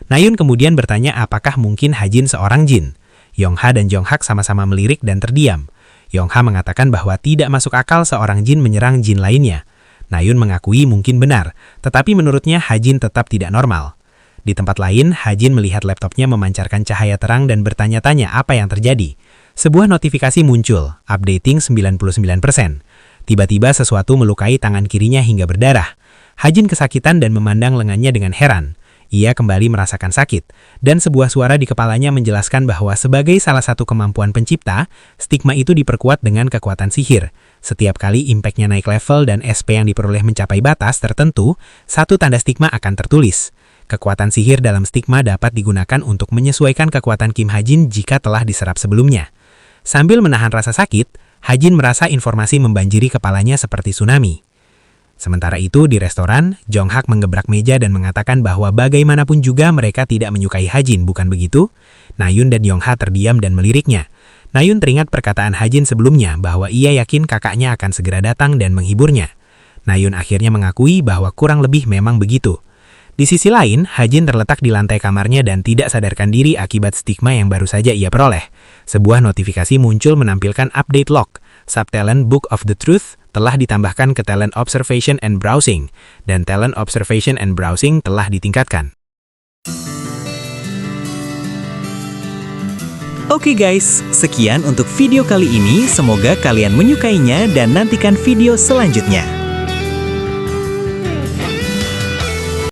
Speaker 2: Na-yoon kemudian bertanya apakah mungkin Ha-jin seorang Jin. Yong-ha dan Jong-hak sama-sama melirik dan terdiam. Yong-ha mengatakan bahwa tidak masuk akal seorang Jin menyerang Jin lainnya. Na-yoon mengakui mungkin benar, tetapi menurutnya Ha-jin tetap tidak normal. Di tempat lain, Ha-jin melihat laptopnya memancarkan cahaya terang dan bertanya-tanya apa yang terjadi. Sebuah notifikasi muncul, updating 99%. Tiba-tiba sesuatu melukai tangan kirinya hingga berdarah. Ha-jin kesakitan dan memandang lengannya dengan heran. Ia kembali merasakan sakit, dan sebuah suara di kepalanya menjelaskan bahwa sebagai salah satu kemampuan pencipta, stigma itu diperkuat dengan kekuatan sihir. Setiap kali impact-nya naik level dan SP yang diperoleh mencapai batas tertentu, satu tanda stigma akan tertulis. Kekuatan sihir dalam stigma dapat digunakan untuk menyesuaikan kekuatan Kim Ha-jin jika telah diserap sebelumnya. Sambil menahan rasa sakit, Ha-jin merasa informasi membanjiri kepalanya seperti tsunami. Sementara itu, di restoran, Jong-hak menggebrak meja dan mengatakan bahwa bagaimanapun juga mereka tidak menyukai Ha-jin, bukan begitu? Na-yoon dan Yong-ha terdiam dan meliriknya. Na-yoon teringat perkataan Ha-jin sebelumnya bahwa ia yakin kakaknya akan segera datang dan menghiburnya. Na-yoon akhirnya mengakui bahwa kurang lebih memang begitu. Di sisi lain, Ha-jin terletak di lantai kamarnya dan tidak sadarkan diri akibat stigma yang baru saja ia peroleh. Sebuah notifikasi muncul menampilkan update log. Subtalent Book of the Truth telah ditambahkan ke Talent Observation and Browsing, dan Talent Observation and Browsing telah ditingkatkan. Oke guys, sekian untuk video kali ini. Semoga kalian menyukainya dan nantikan video selanjutnya.